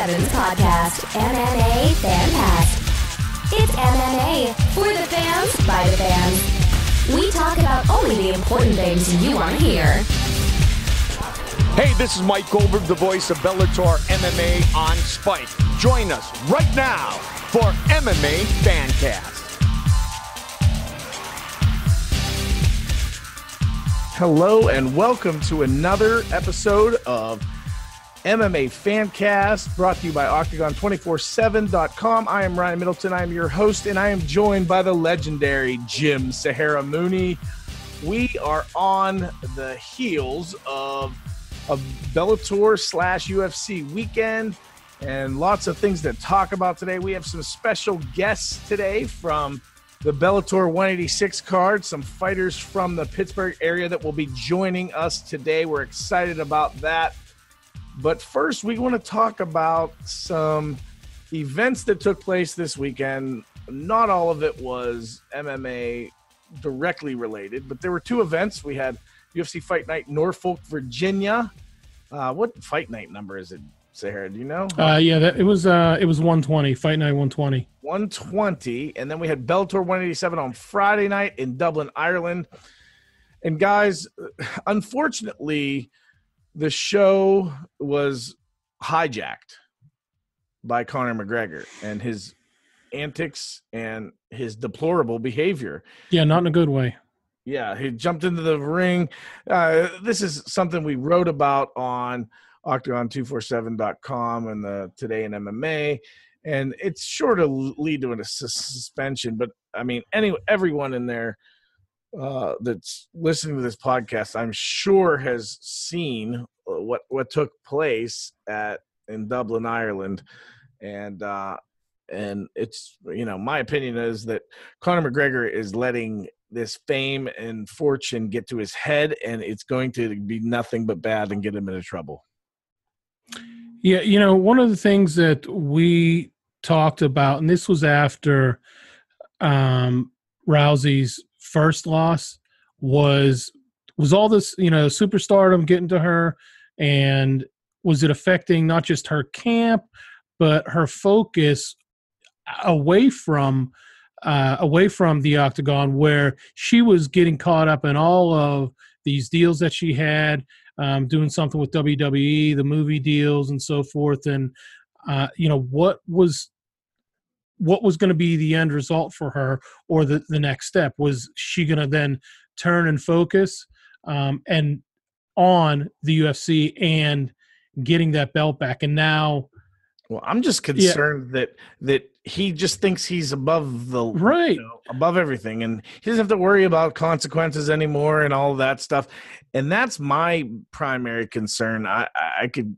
24/7's podcast, MMA Fancast. It's MMA for the fans, by the fans. We talk about only the important things you want to hear. Hey, this is Mike Goldberg, the voice of Bellator MMA on Spike. Join us right now for MMA Fancast. Hello and welcome to another episode of MMA Fancast, brought to you by Octagon247.com. I am Ryan Middleton. I am your host, and I am joined by the legendary Jim Sahara Mooney. We are on the heels of a Bellator / UFC weekend and lots of things to talk about today. We have some special guests today from the Bellator 186 card, some fighters from the Pittsburgh area that will be joining us today. We're excited about that. But first, we want to talk about some events that took place this weekend. Not all of it was MMA directly related, but there were two events. We had UFC Fight Night Norfolk, Virginia. What fight night number is it, Sahara? Do you know? It was 120. Fight Night 120. 120, and then we had Bellator 187 on Friday night in Dublin, Ireland. And guys, unfortunately, the show was hijacked by Conor McGregor and his antics and his deplorable behavior. Yeah, not in a good way. Yeah, he jumped into the ring. This is something we wrote about on Octagon247.com and the Today in MMA, and it's sure to lead to a suspension. But I mean, everyone in there that's listening to this podcast, I'm sure has seen what took place in Dublin, Ireland, and it's, my opinion is that Conor McGregor is letting this fame and fortune get to his head, and it's going to be nothing but bad and get him into trouble. Yeah, one of the things that we talked about, and this was after Rousey's first loss, was all this, superstardom getting to her, and was it affecting not just her camp, but her focus away from the octagon, where she was getting caught up in all of these deals that she had, doing something with WWE, the movie deals and so forth. And, what was going to be the end result for her, or the next step? Was she going to then turn and focus and on the UFC and getting that belt back? And now, well, I'm just concerned that he just thinks he's above above everything, and he doesn't have to worry about consequences anymore and all that stuff. And that's my primary concern. I could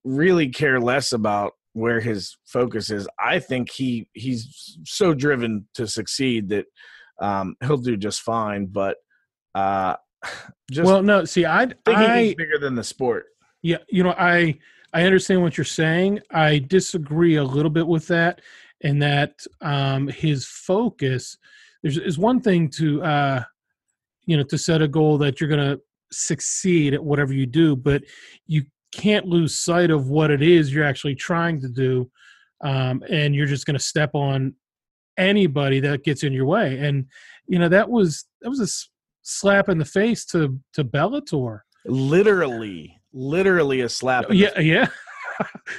really care less about where his focus is. I think he's so driven to succeed that he'll do just fine. But I think he's bigger than the sport. Yeah, I understand what you're saying. I disagree a little bit with that, and that his focus is one thing to set a goal that you're going to succeed at whatever you do, but you can't lose sight of what it is you're actually trying to do, and you're just going to step on anybody that gets in your way. And that was a slap in the face to Bellator. Literally a slap. Yeah.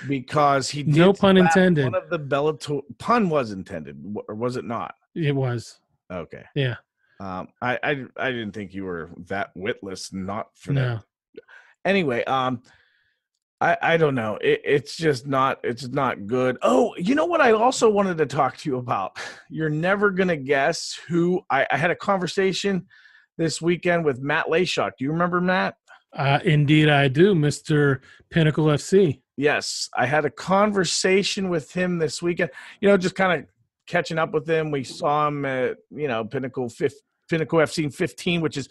Because he did. No pun intended. One of the Bellator pun was intended, or was it not? It was. Okay. Yeah. I didn't think you were that witless. Not for no. that. Anyway, I don't know. It's just not. It's not good. Oh, you know what? I also wanted to talk to you about. You're never gonna guess who. I had a conversation this weekend with Matt Layshock. Do you remember Matt? Indeed, I do, Mr. Pinnacle FC. Yes, I had a conversation with him this weekend. Just kind of catching up with him. We saw him at Pinnacle FC 15, which is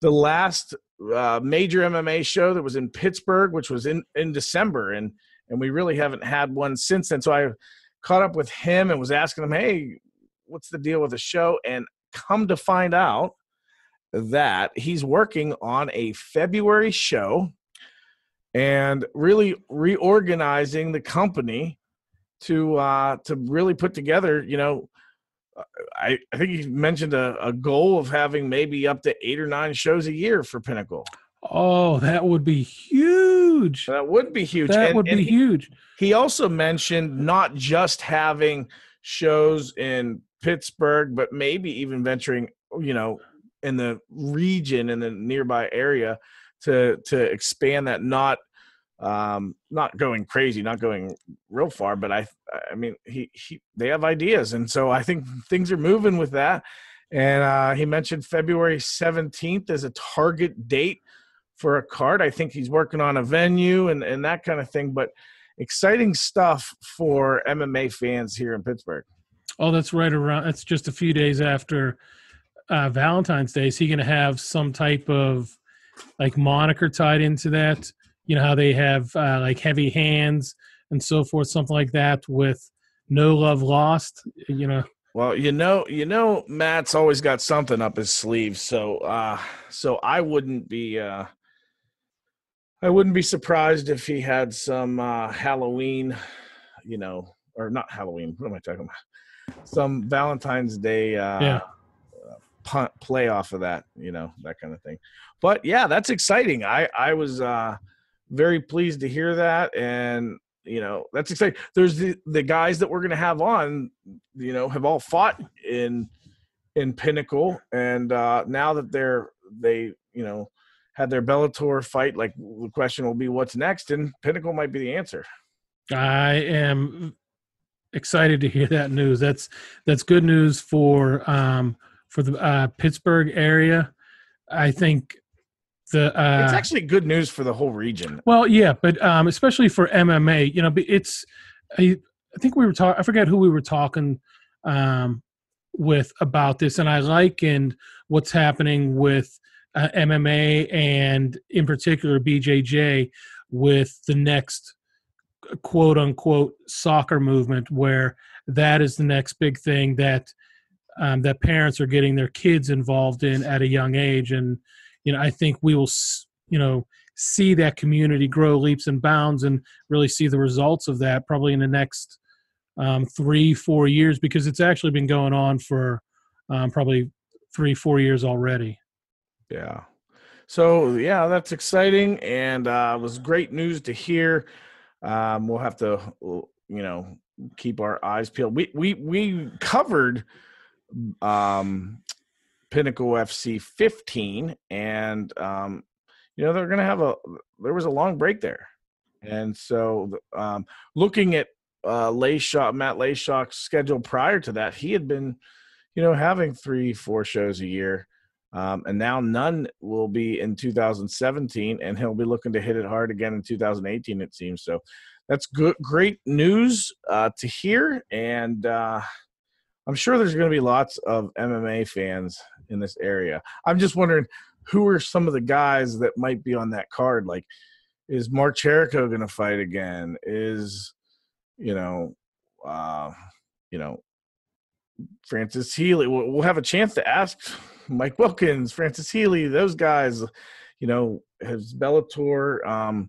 the last major MMA show that was in Pittsburgh, which was in December, and we really haven't had one since then. So I caught up with him and was asking him, hey, what's the deal with the show? And come to find out that he's working on a February show and really reorganizing the company to really put together, I think he mentioned a goal of having maybe up to 8 or 9 shows a year for Pinnacle. Oh, that would be huge. That would be huge. That would be huge. He also mentioned not just having shows in Pittsburgh, but maybe even venturing, in the region, in the nearby area, to expand that. Not going crazy, not going real far, but I mean, they have ideas, and so I think things are moving with that. And he mentioned February 17th as a target date for a card. I think he's working on a venue and that kind of thing, but exciting stuff for MMA fans here in Pittsburgh. Oh, that's right around. That's just a few days after Valentine's Day. Is he going to have some type of like moniker tied into that? You know how they have like heavy hands and so forth, something like that with no love lost. Well, Matt's always got something up his sleeve, so I wouldn't be surprised if he had some Halloween, or not Halloween. What am I talking about? Some Valentine's Day play off of that, that kind of thing. But yeah, that's exciting. I was very pleased to hear that, and that's exciting. There's the guys that we're going to have on, have all fought in Pinnacle, and now that they had their Bellator fight, like the question will be what's next, and Pinnacle might be the answer. I am excited to hear that news. That's good news for the Pittsburgh area. I think it's actually good news for the whole region. Well, yeah, but especially for MMA, I think we were talking. I forget who we were talking with about this, and I likened what's happening with MMA and in particular BJJ with the next quote unquote soccer movement, where that is the next big thing that parents are getting their kids involved in at a young age. And, I think we will, see that community grow leaps and bounds and really see the results of that probably in the next 3-4 years, because it's actually been going on for probably 3-4 years already. Yeah. So, yeah, that's exciting, and it was great news to hear. We'll have to, keep our eyes peeled. We covered Pinnacle FC 15, and, they're going to have there was a long break there. And so looking at Matt Layshock's schedule prior to that, he had been, having 3-4 shows a year. And now none will be in 2017, and he'll be looking to hit it hard again in 2018, it seems. So that's good, great news to hear. And I'm sure there's going to be lots of MMA fans in this area. I'm just wondering who are some of the guys that might be on that card. Like, is Mark Cherico going to fight again? Is, Francis Healy? We'll have a chance to ask Mike Wilkins, Francis Healy, those guys, has Bellator,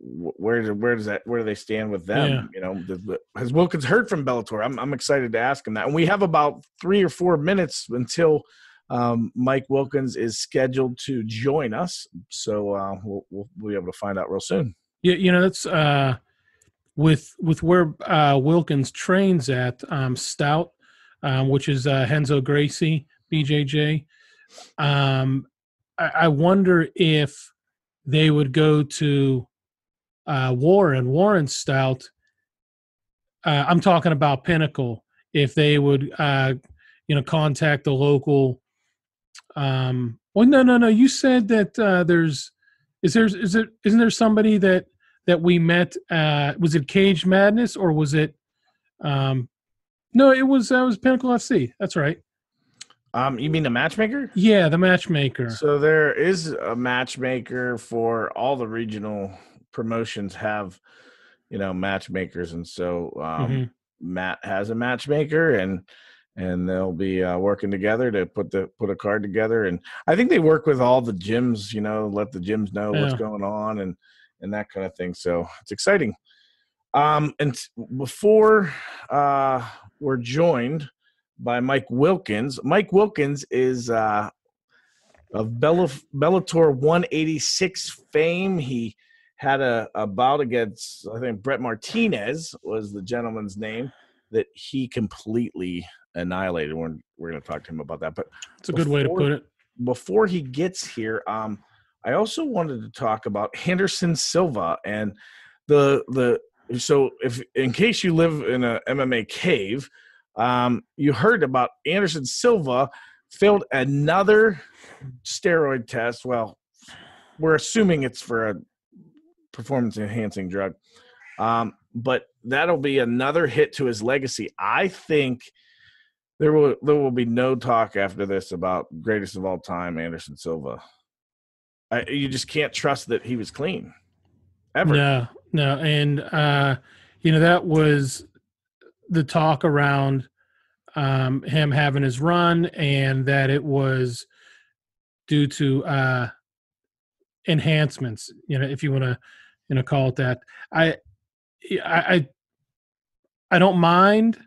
where do they stand with them? Yeah. Has Wilkins heard from Bellator? I'm excited to ask him that. And we have about 3 or 4 minutes until Mike Wilkins is scheduled to join us. So we'll be able to find out real soon. Yeah, that's with where Wilkins trains at Stout, which is Renzo Gracie, BJJ. I wonder if they would go to Warren Stout. I'm talking about Pinnacle. If they would, contact the local. No. You said that isn't there somebody that we met? Was it Cage Madness or was it? No, it was Pinnacle FC. That's right. You mean the matchmaker? Yeah, the matchmaker. So there is a matchmaker for all the regional promotions have, matchmakers, and so Matt has a matchmaker, and and they'll be working together to put a card together. And I think they work with all the gyms, let the gyms know what's going on and that kind of thing. So it's exciting. And before we're joined by Mike Wilkins. Mike Wilkins is of Bellator 186 fame. He had a bout against, I think, Brett Martinez was the gentleman's name, that he completely annihilated. We're going to talk to him about that. But it's a good way to put it. Before he gets here, I also wanted to talk about Anderson Silva and so if in case you live in a MMA cave, you heard about Anderson Silva failed another steroid test. Well, we're assuming it's for a performance-enhancing drug. But that'll be another hit to his legacy. I think there will be no talk after this about greatest of all time, Anderson Silva. You just can't trust that he was clean. Ever. No. And, that was the talk around him having his run, and that it was due to enhancements, if you want to, call it that. I don't mind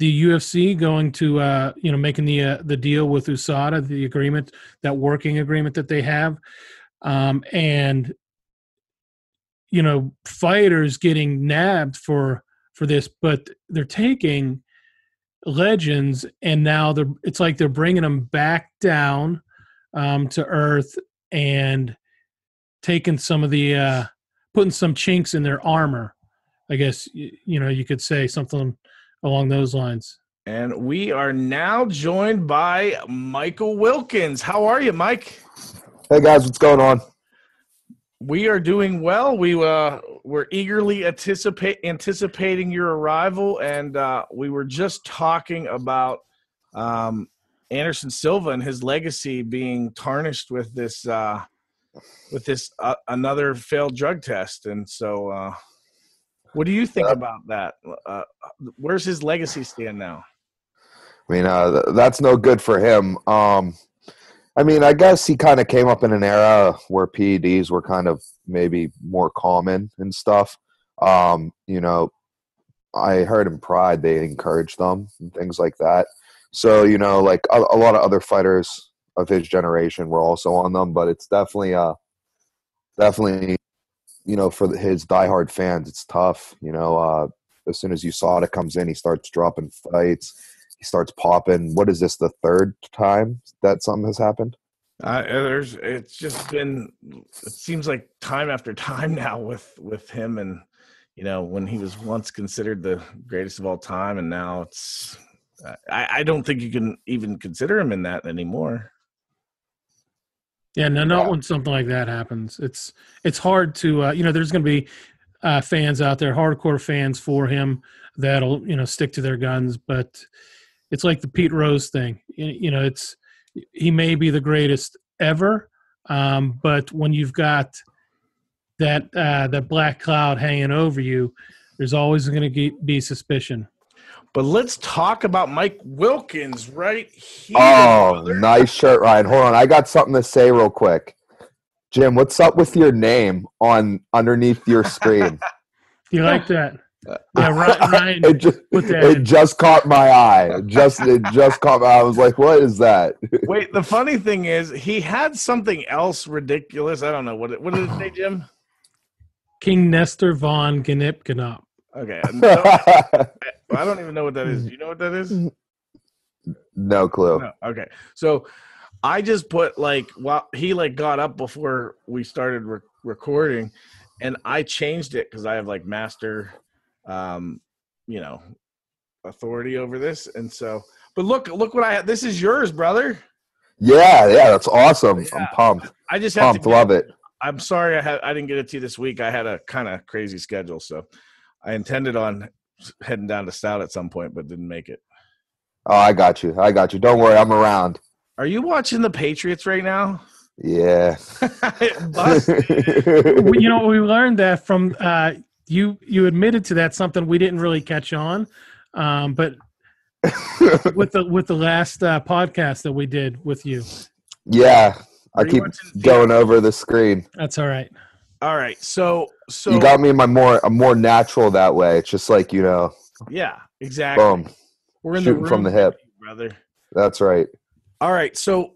the UFC going to, making the deal with USADA, the agreement, that working agreement that they have. And, fighters getting nabbed for this, but they're taking legends, and now it's like they're bringing them back down to earth and taking some of the putting some chinks in their armor. I guess you could say something along those lines. And we are now joined by Michael Wilkins. How are you, Mike? Hey guys, what's going on? We are doing well. We're eagerly anticipating your arrival, and we were just talking about Anderson Silva and his legacy being tarnished with this another failed drug test. And so, what do you think about that? Where's his legacy stand now? I mean, that's no good for him. I guess he kind of came up in an era where PEDs were kind of maybe more common and stuff. I heard in Pride they encouraged them and things like that. So, like a lot of other fighters of his generation were also on them, but it's definitely, for his diehard fans, it's tough. As soon as USADA comes in, he starts dropping fights. He starts popping. What is this, the third time that something has happened? It's just been, it seems like time after time now with him, and when he was once considered the greatest of all time, and now it's I don't think you can even consider him in that anymore. Yeah, no, not when something like that happens. It's hard to there's going to be fans out there, hardcore fans for him, that'll stick to their guns, but it's like the Pete Rose thing. He may be the greatest ever, but when you've got that black cloud hanging over you, there's always going to be suspicion. But let's talk about Mike Wilkins right here. Oh, brother. Nice shirt, Ryan. Hold on, I got something to say real quick. Jim, what's up with your name underneath your screen? You like that? Yeah, Ryan. It just caught my eye. It just caught my eye. I was like, what is that? Wait, the funny thing is he had something else ridiculous. I don't know. What did it say, Jim? King Nestor von Gnip Gnop. Okay. I don't even know what that is. Do you know what that is? No clue. No. Okay. So I just put he got up before we started recording, and I changed it because I have master authority over this. And so, but look what I have. This is yours, brother. Yeah, that's awesome. Yeah. I'm pumped. I just pumped. Love it. I'm sorry I didn't get it to you this week. I had a kind of crazy schedule, so I intended on heading down to Stout at some point, but didn't make it. Oh, I got you. Don't worry, I'm around. Are you watching the Patriots right now? Yeah. We learned that from you admitted to that, something we didn't really catch on. But with the last podcast that we did with you. Yeah, I keep going over the screen. That's all right. All right, so you got me in I'm more natural that way. It's just like, yeah, exactly. Boom. We're in shooting the room from the hip, brother. That's right. All right, so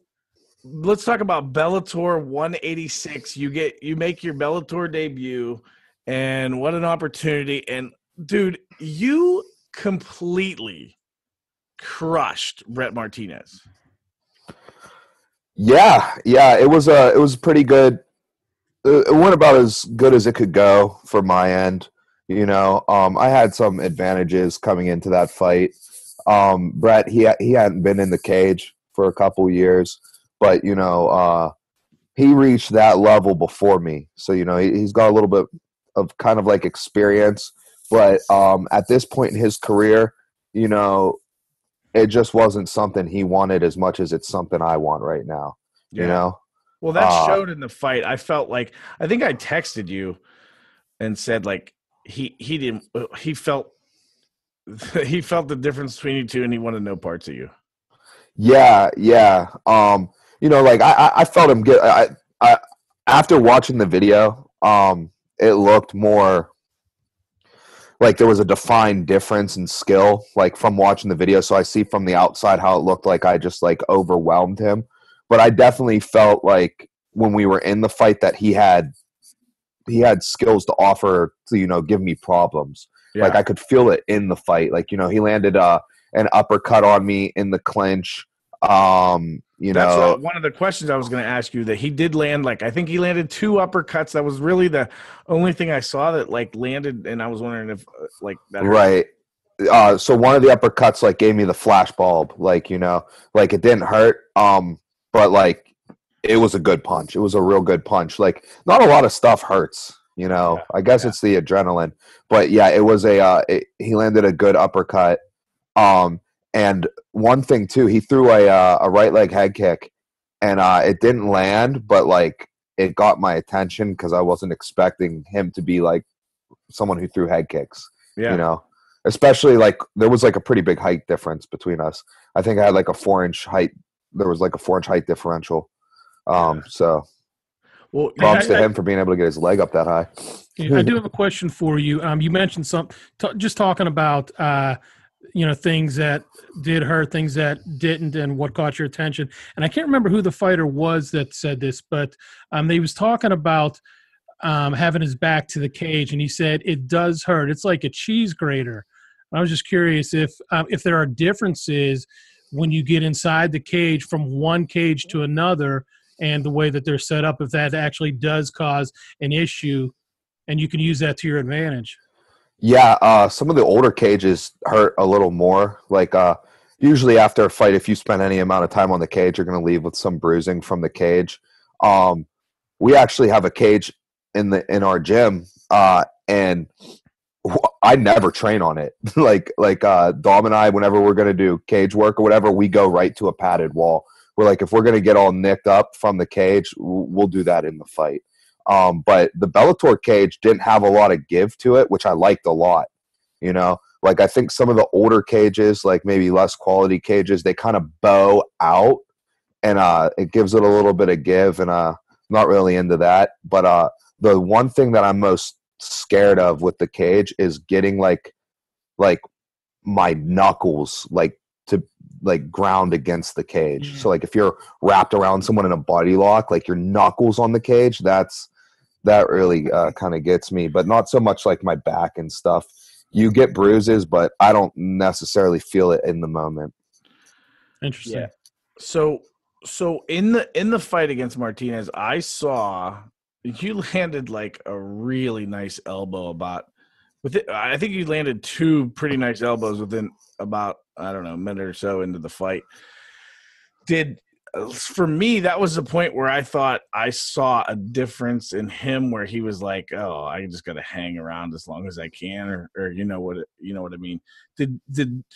let's talk about Bellator 186. You make your Bellator debut, and what an opportunity! And dude, you completely crushed Brett Martinez. Yeah, it was pretty good. It went about as good as it could go for my end. I had some advantages coming into that fight. Brett, he hadn't been in the cage for a couple years, but he reached that level before me. So he's got a little bit of kind of like experience, but at this point in his career, it just wasn't something he wanted as much as it's something I want right now. Yeah. Well, that showed in the fight. I felt like, I think I texted you and said like he felt the difference between you two, and he wanted no parts of you. Yeah. I felt him get. I after watching the video, it looked more like there was a defined difference in skill, like from watching the video. So I see from the outside how it looked like I just like overwhelmed him. But I definitely felt like when we were in the fight that he had skills to offer to, give me problems. Yeah. Like I could feel it in the fight. Like, he landed an uppercut on me in the clinch. That's one of the questions I was going to ask you, that he did land, I think he landed 2 uppercuts. That was really the only thing I saw that landed. And I was wondering if that hurt. Right. So one of the uppercuts gave me the flash bulb, it didn't hurt. But it was a good punch. It was a real good punch. Not a lot of stuff hurts, I guess it's the adrenaline, but yeah, it was he landed a good uppercut. And one thing too, he threw a right leg head kick, and it didn't land, but it got my attention because I wasn't expecting him to be someone who threw head kicks. Yeah. Especially there was a pretty big height difference between us. I think I had a 4-inch height. There was a 4-inch height differential. So props to him for being able to get his leg up that high. I do have a question for you. You mentioned just talking about things that did hurt, things that didn't, and what caught your attention. And I can't remember who the fighter was that said this, but he was talking about having his back to the cage, and he said it does hurt. It's like a cheese grater. I was just curious if there are differences when you get inside the cage from one cage to another, and the way that they're set up, if that actually does cause an issue, and you can use that to your advantage. Yeah, some of the older cages hurt a little more. Usually after a fight, if you spend any amount of time on the cage, you're going to leave with some bruising from the cage. We actually have a cage in our gym, and I never train on it. Dom and I, whenever we're going to do cage work or whatever, we go right to a padded wall. We're if we're going to get all nicked up from the cage, we'll do that in the fight. But the Bellator cage didn't have a lot of give to it, which I liked a lot. I think some of the older cages, maybe less quality cages, they kind of bow out, and it gives it a little bit of give, and not really into that. But the one thing that I'm most scared of with the cage is getting my knuckles to ground against the cage. Yeah. So if you're wrapped around someone in a body lock, your knuckles on the cage, that really kind of gets me, but not so much my back and stuff. You get bruises, but I don't necessarily feel it in the moment. Interesting. Yeah. So in the fight against Martinez, I saw you landed a really nice elbow I think you landed 2 pretty nice elbows within about, I don't know, a minute or so into the fight. For me, that was the point where I thought I saw a difference in him, where he was oh, I just got to hang around as long as I can, or you know what I mean? Did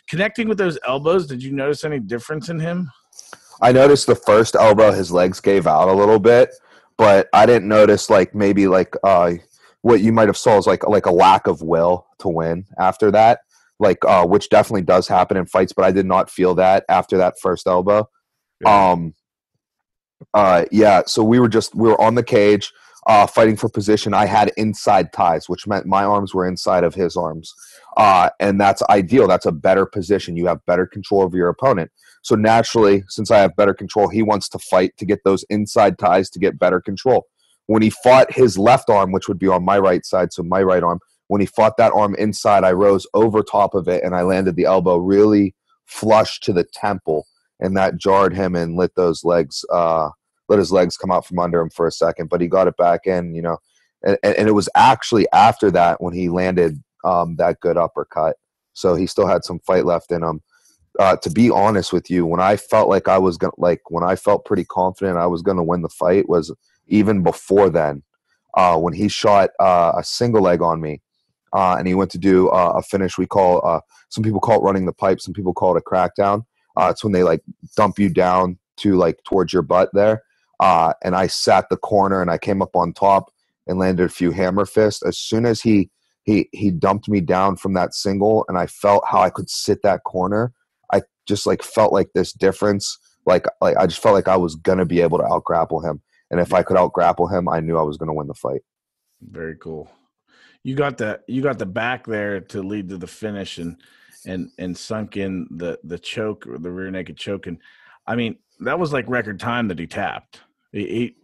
connecting with those elbows, did you notice any difference in him? I noticed the first elbow, his legs gave out a little bit, but I didn't notice maybe what you might have saw is a lack of will to win after that. which definitely does happen in fights, but I did not feel that after that first elbow. Yeah. So we were on the cage, fighting for position. I had inside ties, which meant my arms were inside of his arms. And that's ideal. That's a better position. You have better control over your opponent. So naturally, since I have better control, he wants to fight to get those inside ties to get better control. When he fought his left arm, which would be on my right side, so my right arm, when he fought that arm inside, I rose over top of it and I landed the elbow really flush to the temple, and that jarred him and let his legs come out from under him for a second. But he got it back in, and it was actually after that when he landed that good uppercut. So he still had some fight left in him. To be honest with you, when I felt like when I felt pretty confident I was gonna win the fight was even before then, when he shot a single leg on me, and he went to do a finish we call, some people call it running the pipe, some people call it a crackdown. It's when they dump you down to towards your butt there. And I sat the corner and I came up on top and landed a few hammer fists. As soon as he dumped me down from that single and I felt how I could sit that corner, I just felt this difference. I just felt like I was going to be able to out-grapple him. And if I could out-grapple him, I knew I was going to win the fight. Very cool. You got the back there to lead to the finish and sunk in the choke, or the rear naked choke. And I mean, that was record time that he tapped. It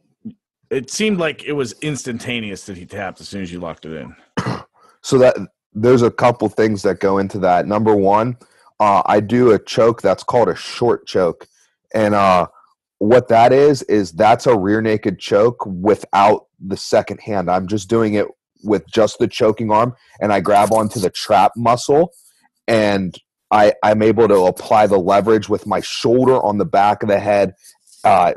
seemed like it was instantaneous that he tapped as soon as you locked it in. So that there's a couple things that go into that. Number one, I do a choke that's called a short choke. And what that is that's a rear naked choke without the second hand. I'm just doing it with just the choking arm, and I grab onto the trap muscle, and I'm able to apply the leverage with my shoulder on the back of the head,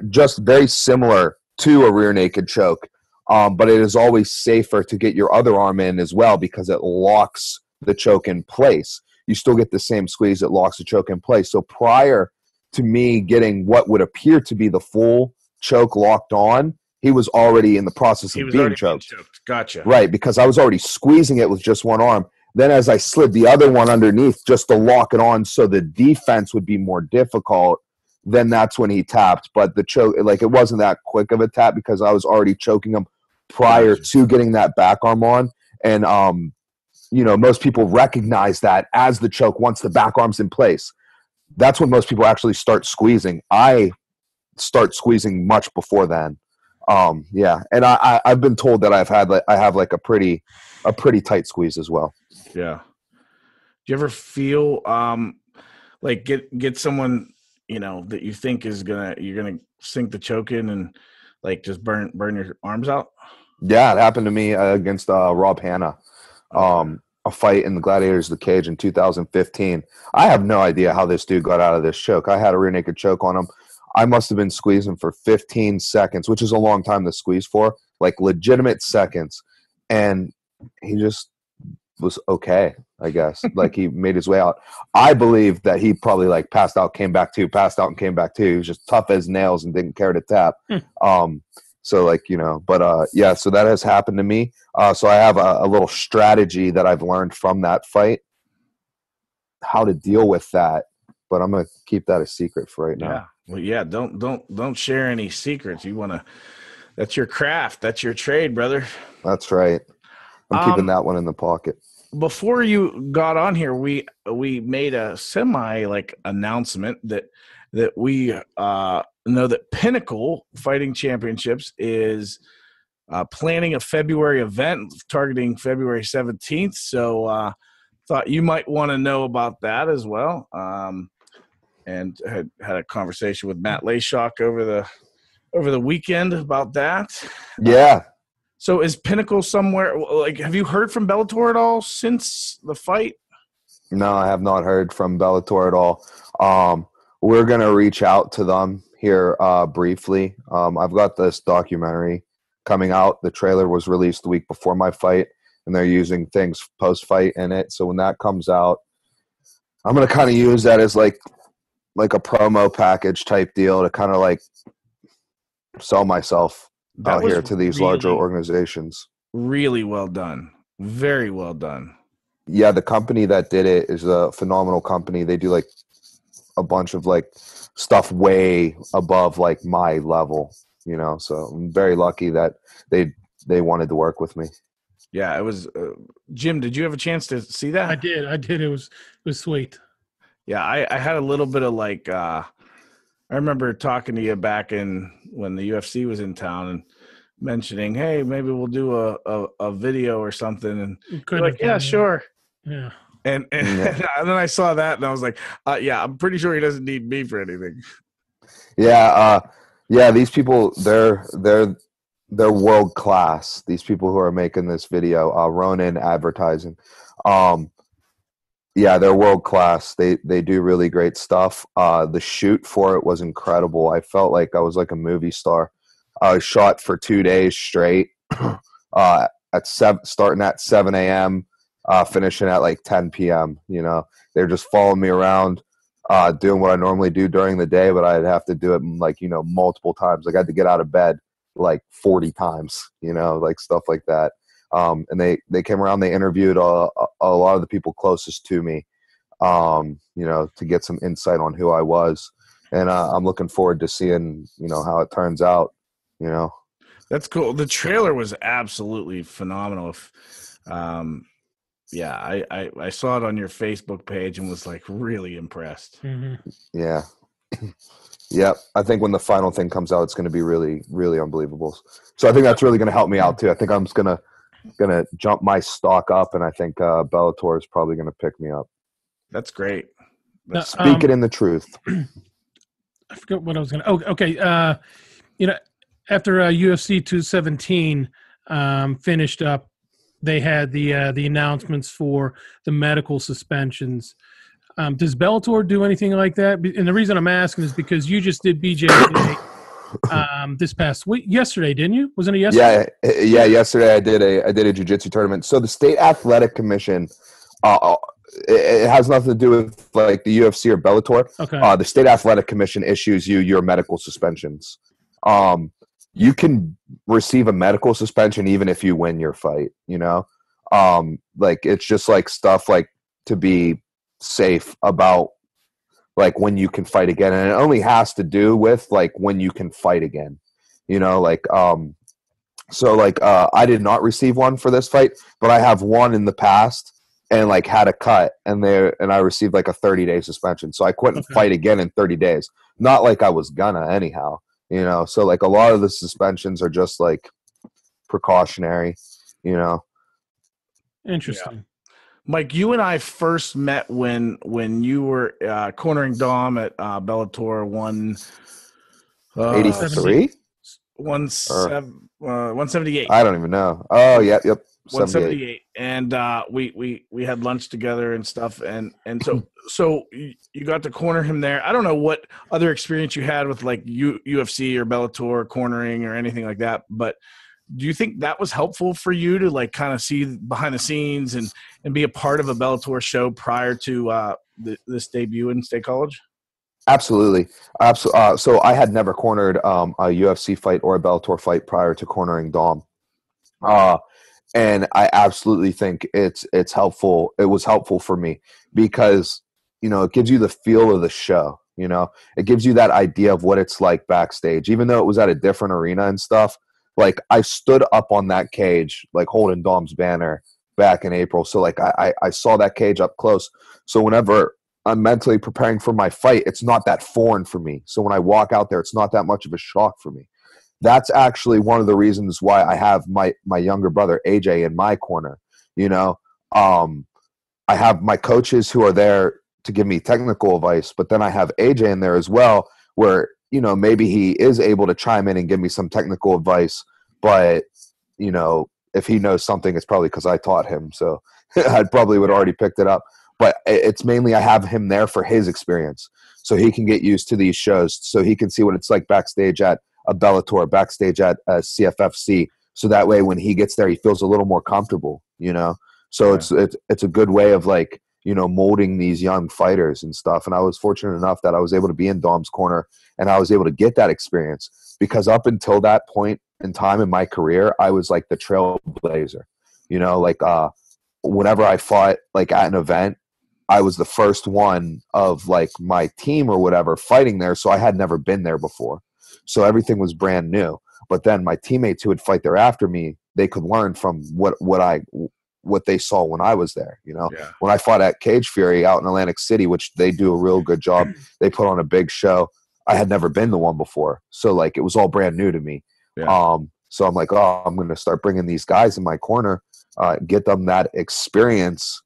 just very similar to a rear naked choke. But it is always safer to get your other arm in as well because it locks the choke in place. You still get the same squeeze, it locks the choke in place. So prior to me getting what would appear to be the full choke locked on, he was already in the process of being choked. Gotcha. Right, because I was already squeezing it with just one arm. Then as I slid the other one underneath just to lock it on so the defense would be more difficult, then that's when he tapped. But the choke, it wasn't that quick of a tap because I was already choking him prior to getting that back arm on. And, most people recognize that as the choke once the back arm's in place. That's when most people actually start squeezing. I start squeezing much before then. And I've been told that I have a pretty tight squeeze as well. Yeah. Do you ever feel get someone that you think you're gonna sink the choke in and just burn your arms out? Yeah, it happened to me against Rob Hanna, a fight in the Gladiators of the Cage in 2015. I have no idea how this dude got out of this choke. I had a rear naked choke on him. I must have been squeezing for 15 seconds, which is a long time to squeeze for, legitimate seconds. And he just was okay, I guess. He made his way out. I believe that he probably passed out, came back to, passed out and came back to. He was just tough as nails and didn't care to tap. So so that has happened to me. So I have a little strategy that I've learned from that fight, how to deal with that. But I'm going to keep that a secret for right now. Yeah. Well, yeah, don't share any secrets. That's your craft. That's your trade, brother. That's right. I'm keeping that one in the pocket. Before you got on here, we made a semi announcement that we know that Pinnacle Fighting Championships is planning a February event targeting February 17th. So thought you might want to know about that as well. And had a conversation with Matt Layshawk over the weekend about that. Yeah. So is Pinnacle somewhere? Have you heard from Bellator at all since the fight? No, I have not heard from Bellator at all. We're gonna reach out to them here briefly. I've got this documentary coming out. The trailer was released the week before my fight, and they're using things post-fight in it. So when that comes out, I'm gonna kind of use that as like a promo package type deal to kind of sell myself out here to these larger organizations. Really well done. Very well done. Yeah, the company that did it is a phenomenal company. They do like a bunch of like stuff way above like my level, you know. So I'm very lucky that they wanted to work with me. Yeah, it was. Jim, did you have a chance to see that? I did. It was sweet. Yeah, I had a little bit of like. I remember talking to you back in when the UFC was in town and mentioning, hey, maybe we'll do a video or something, and you're like, yeah, sure. Yeah. And Yeah. and then I saw that and I was like, yeah, I'm pretty sure he doesn't need me for anything. Yeah, yeah. These people, they're world class. These people who are making this video, Ronin Advertising, yeah, they're world class. They do really great stuff. The shoot for it was incredible. I felt like I was like a movie star. I was shot for 2 days straight, starting at 7 a.m., finishing at like 10 p.m. You know, they're just following me around, doing what I normally do during the day, but I'd have to do it like, you know, multiple times. Like I had to get out of bed like 40 times, you know, like stuff like that. And they came around, they interviewed a lot of the people closest to me, you know, to get some insight on who I was. And I'm looking forward to seeing, you know, how it turns out, you know. That's cool. The trailer was absolutely phenomenal. Yeah, I saw it on your Facebook page and was like really impressed. Mm-hmm. Yeah. Yep. I think when the final thing comes out, it's going to be really, really unbelievable. So I think that's really going to help me out too. I think I'm just going to jump my stock up, and I think Bellator is probably going to pick me up. That's great. Speak it in the truth. I forgot what I was going to. Oh, okay. You know, after UFC 217 finished up, they had the announcements for the medical suspensions. Does Bellator do anything like that? And the reason I'm asking is because you just did BJJ this past week, yesterday, didn't you? Wasn't it yesterday? Yeah. Yesterday I did a jiu-jitsu tournament. So the State Athletic Commission, it has nothing to do with like the UFC or Bellator. Okay. The State Athletic Commission issues you your medical suspensions. You can receive a medical suspension even if you win your fight, you know? Like it's just like stuff like to be safe about like when you can fight again, and it only has to do with like when you can fight again, you know, like so like I did not receive one for this fight, but I have one in the past and like had a cut, and I received like a 30-day suspension, so I couldn't fight again in 30 days. Not like I was gonna anyhow, you know. So like a lot of the suspensions are just like precautionary, you know. Interesting. Yeah. Mike, you and I first met when you were cornering Dom at Bellator 183? 178. I don't even know. Oh, yep. 178. And we had lunch together and stuff, and so you got to corner him there. I don't know what other experience you had with like UFC or Bellator cornering or anything like that, but do you think that was helpful for you to like kind of see behind the scenes and be a part of a Bellator show prior to this debut in State College? Absolutely. So I had never cornered a UFC fight or a Bellator fight prior to cornering Dom. And I absolutely think it's helpful. It was helpful for me because, you know, it gives you the feel of the show, you know, it gives you that idea of what it's like backstage, even though it was at a different arena and stuff. Like I stood up on that cage, like holding Dom's banner back in April. So like I saw that cage up close. So whenever I'm mentally preparing for my fight, it's not that foreign for me. So when I walk out there, it's not that much of a shock for me. That's actually one of the reasons why I have my younger brother, AJ, in my corner. You know, I have my coaches who are there to give me technical advice, but then I have AJ in there as well, where, you know, maybe he is able to chime in and give me some technical advice, but, you know, if he knows something, it's probably because I taught him. So I probably would already picked it up. But it's mainly I have him there for his experience, so he can get used to these shows, so he can see what it's like backstage at a Bellator, backstage at a CFFC. So that way, when he gets there, he feels a little more comfortable, you know. So it's a good way of like, you know, molding these young fighters and stuff. And I was fortunate enough that I was able to be in Dom's corner and I was able to get that experience, because up until that point in time in my career, I was like the trailblazer, you know, like whenever I fought like at an event, I was the first one of like my team or whatever fighting there. So I had never been there before. So everything was brand new. But then my teammates who would fight there after me, they could learn from what they saw when I was there. You know, when I fought at Cage Fury out in Atlantic City, which they do a real good job, they put on a big show. I had never been to one before. So like, it was all brand new to me. So I'm like, oh, I'm going to start bringing these guys in my corner, get them that experience,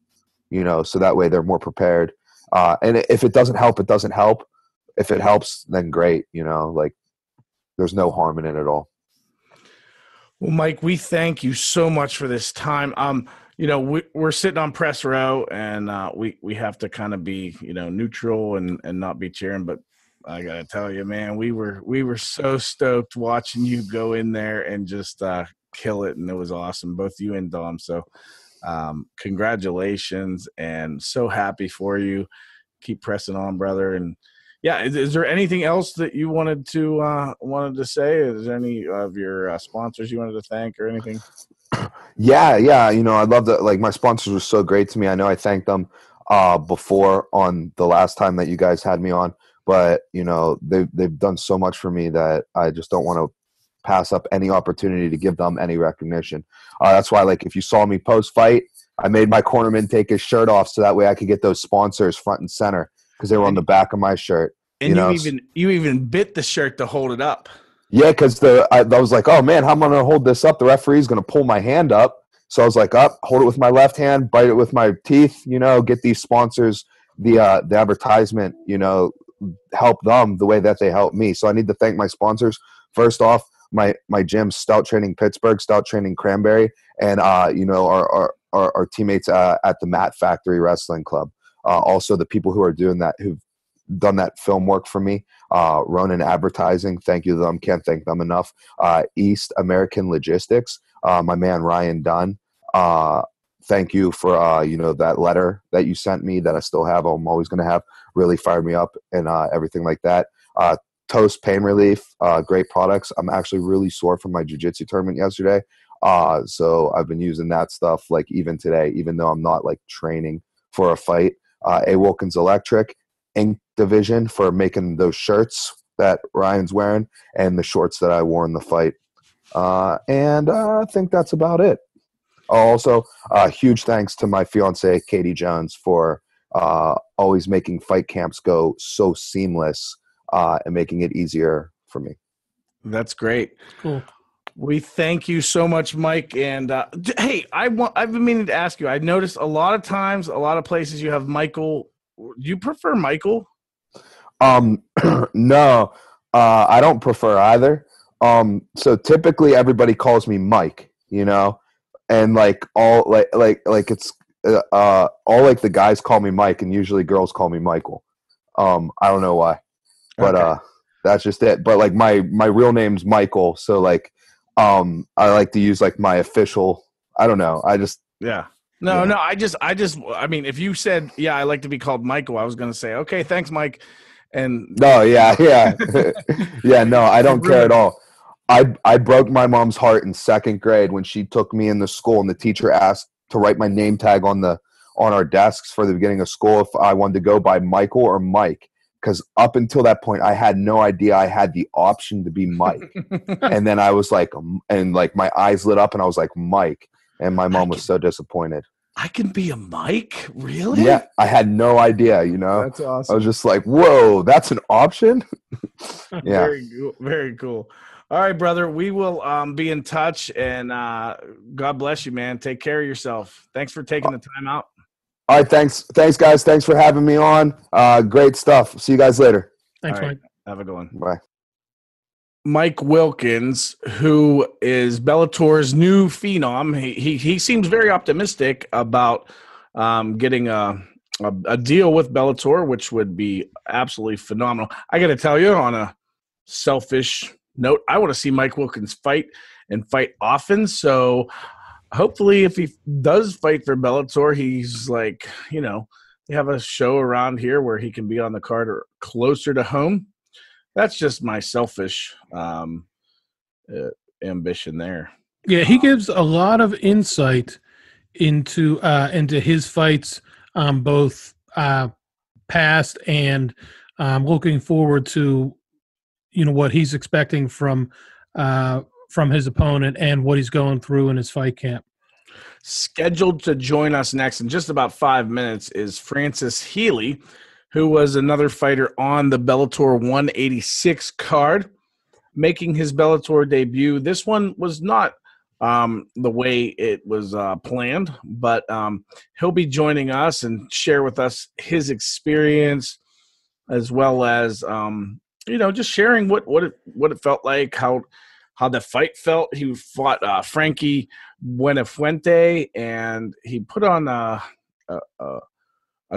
you know, so that way they're more prepared. And if it doesn't help, it doesn't help. If it helps, then great. You know, like there's no harm in it at all. Well, Mike, we thank you so much for this time. You know, we're sitting on press row, and we have to kind of be, you know, neutral and not be cheering. But I gotta tell you, man, we were so stoked watching you go in there and just kill it, and it was awesome, both you and Dom. So, congratulations, and so happy for you. Keep pressing on, brother. And yeah, is there anything else that you wanted to say? Is there any of your sponsors you wanted to thank or anything? Yeah. You know, I'd love to, like, my sponsors were so great to me. I know I thanked them before on the last time that you guys had me on, but you know, they've done so much for me that I just don't want to pass up any opportunity to give them any recognition. That's why, like, if you saw me post fight, I made my cornerman take his shirt off so that way I could get those sponsors front and center, because they were on the back of my shirt. And you even bit the shirt to hold it up. Yeah, because I was like, oh man, how am I going to hold this up? The referee's going to pull my hand up. So I was like, hold it with my left hand, bite it with my teeth, you know, get these sponsors the advertisement, you know, help them the way that they help me. So I need to thank my sponsors. First off, my gym, Stout Training Pittsburgh, Stout Training Cranberry, and you know, our teammates at the Mat Factory Wrestling Club. Also the people who've done that film work for me. Ronin Advertising, thank you to them. Can't thank them enough. East American Logistics, my man Ryan Dunn. Thank you for you know, that letter that you sent me that I still have. I'm always going to have. Really fired me up and everything like that. Toast Pain Relief, great products. I'm actually really sore from my jiu-jitsu tournament yesterday. So I've been using that stuff like even today, even though I'm not like training for a fight. A Wilkins Electric, Ink Division for making those shirts that Ryan's wearing and the shorts that I wore in the fight. And I think that's about it. Also, huge thanks to my fiance, Katie Jones, for always making fight camps go so seamless and making it easier for me. That's great. Cool. We thank you so much, Mike. And hey, I've been meaning to ask you. I noticed a lot of times, a lot of places you have Michael. Do you prefer Michael? No, I don't prefer either. So typically everybody calls me Mike, you know, and like all like it's all like the guys call me Mike, and usually girls call me Michael. I don't know why, but that's just it. But like my real name's Michael, so like I like to use like my official. I don't know. I just No, I mean, if you said, yeah, I like to be called Michael, I was going to say, okay, thanks, Mike. And no, yeah. Yeah, no, I don't care at all. I broke my mom's heart in second grade when she took me in the school and the teacher asked to write my name tag on our desks for the beginning of school if I wanted to go by Michael or Mike. Because up until that point, I had no idea I had the option to be Mike. And then I was like, and like my eyes lit up and I was like, Mike. And my mom was so disappointed. I can be a Mike? Really? Yeah, I had no idea, you know. That's awesome. I was just like, whoa, that's an option? Yeah. Very cool. All right, brother. We will be in touch, and God bless you, man. Take care of yourself. Thanks for taking the time out. All right, thanks, guys. Thanks for having me on. Great stuff. See you guys later. Thanks, Mike. Have a good one. Bye. Mike Wilkins, who is Bellator's new phenom, he seems very optimistic about getting a deal with Bellator, which would be absolutely phenomenal. I got to tell you, on a selfish note, I want to see Mike Wilkins fight and fight often. So hopefully, if he does fight for Bellator, he's like, you know, they have a show around here where he can be on the card or closer to home. That's just my selfish ambition there. Yeah, he gives a lot of insight into his fights, both past and looking forward to what he's expecting from his opponent and what he's going through in his fight camp. Scheduled to join us next in just about 5 minutes is Francis Healy, who was another fighter on the Bellator 186 card, making his Bellator debut. This one was not the way it was planned, but he'll be joining us and share with us his experience, as well as just sharing what it felt like, how the fight felt. He fought Frankie Buenafuente, and he put on a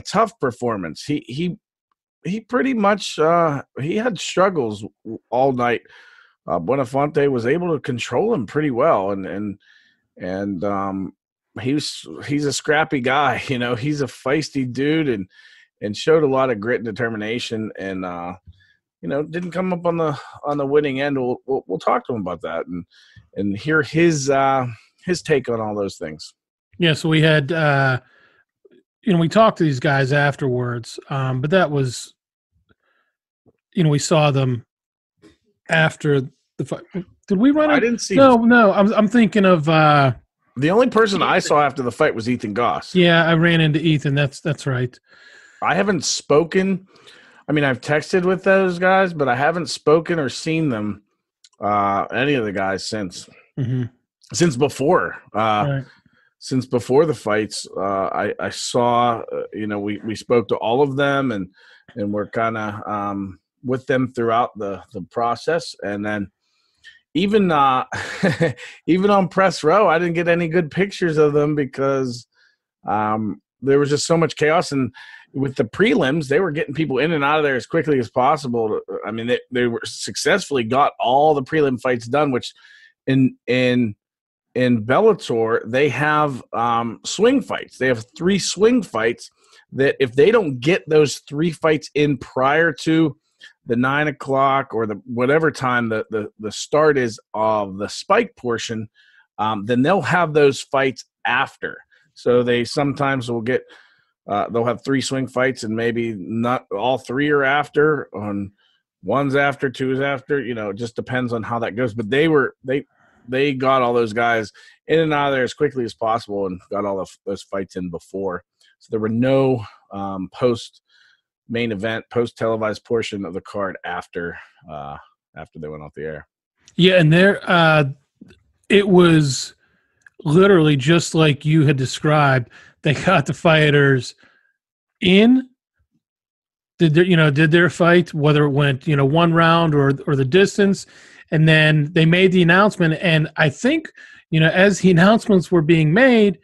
tough performance. He pretty much he had struggles all night. Buenafuente was able to control him pretty well, and he's a scrappy guy. He's a feisty dude, and showed a lot of grit and determination, and didn't come up on the winning end. We'll talk to him about that and hear his take on all those things. Yeah, so we had we talked to these guys afterwards, but that was we saw them after the fight. Did we run? I didn't see. No. I'm thinking of the only person I saw after the fight was Ethan Goss. Yeah, I ran into Ethan. That's right. I haven't spoken. I mean, I've texted with those guys, but I haven't spoken or seen them, any of the guys since before. Right. Since before the fights, I saw. We spoke to all of them, and we're kind of with them throughout the process, and then even even on press row, I didn't get any good pictures of them because there was just so much chaos. And with the prelims, they were getting people in and out of there as quickly as possible. I mean, they were successfully got all the prelim fights done, which in Bellator, they have swing fights. They have 3 swing fights that if they don't get those 3 fights in prior to the 9 o'clock or the whatever time the start is of the spike portion, then they'll have those fights after. So they sometimes will get they'll have 3 swing fights, and maybe not all 3 are after. On one's after, 2's after. It just depends on how that goes. But they got all those guys in and out of there as quickly as possible, and got all those fights in before. So there were no post main event, post televised portion of the card after they went off the air. Yeah, and there it was literally just like you had described. They got the fighters in, did their fight, whether it went 1 round or the distance, and then they made the announcement. And I think as the announcements were being made,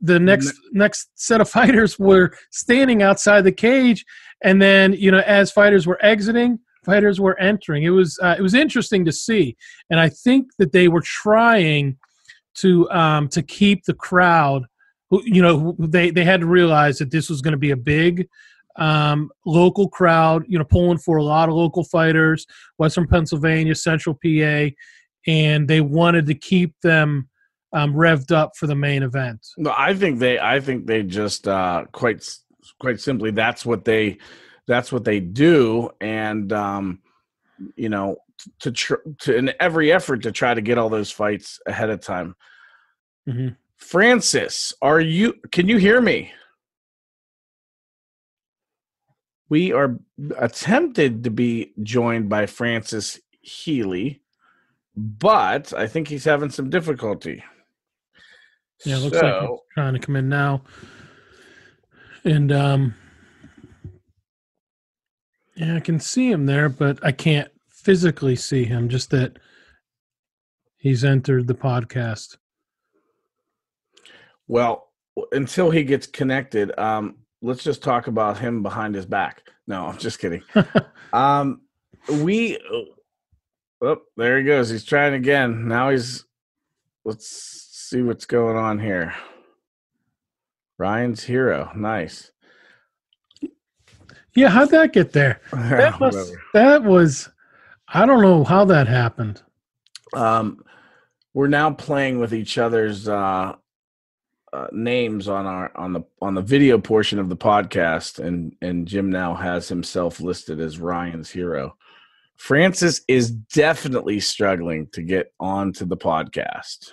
the next set of fighters were standing outside the cage, and then as fighters were exiting, fighters were entering. It was interesting to see, and I think that they were trying to keep the crowd. They had to realize that this was going to be a big local crowd. Pulling for a lot of local fighters, Western Pennsylvania, Central PA, and they wanted to keep them revved up for the main event. No, I think they just quite simply that's what they do, and to in every effort to try to get all those fights ahead of time. Mm-hmm. Francis, can you hear me? We are attempted to be joined by Francis Healy, but I think he's having some difficulty. Yeah, it looks like he's trying to come in now. And I can see him there, but I can't physically see him, just that he's entered the podcast. Well, until he gets connected, let's just talk about him behind his back. No, I'm just kidding. There he goes. He's trying again. Now let's see what's going on here. Ryan's hero. Nice. Yeah, how'd that get there? That was, I don't know how that happened. We're now playing with each other's names on the video portion of the podcast, and Jim now has himself listed as Ryan's hero. Francis is definitely struggling to get onto the podcast.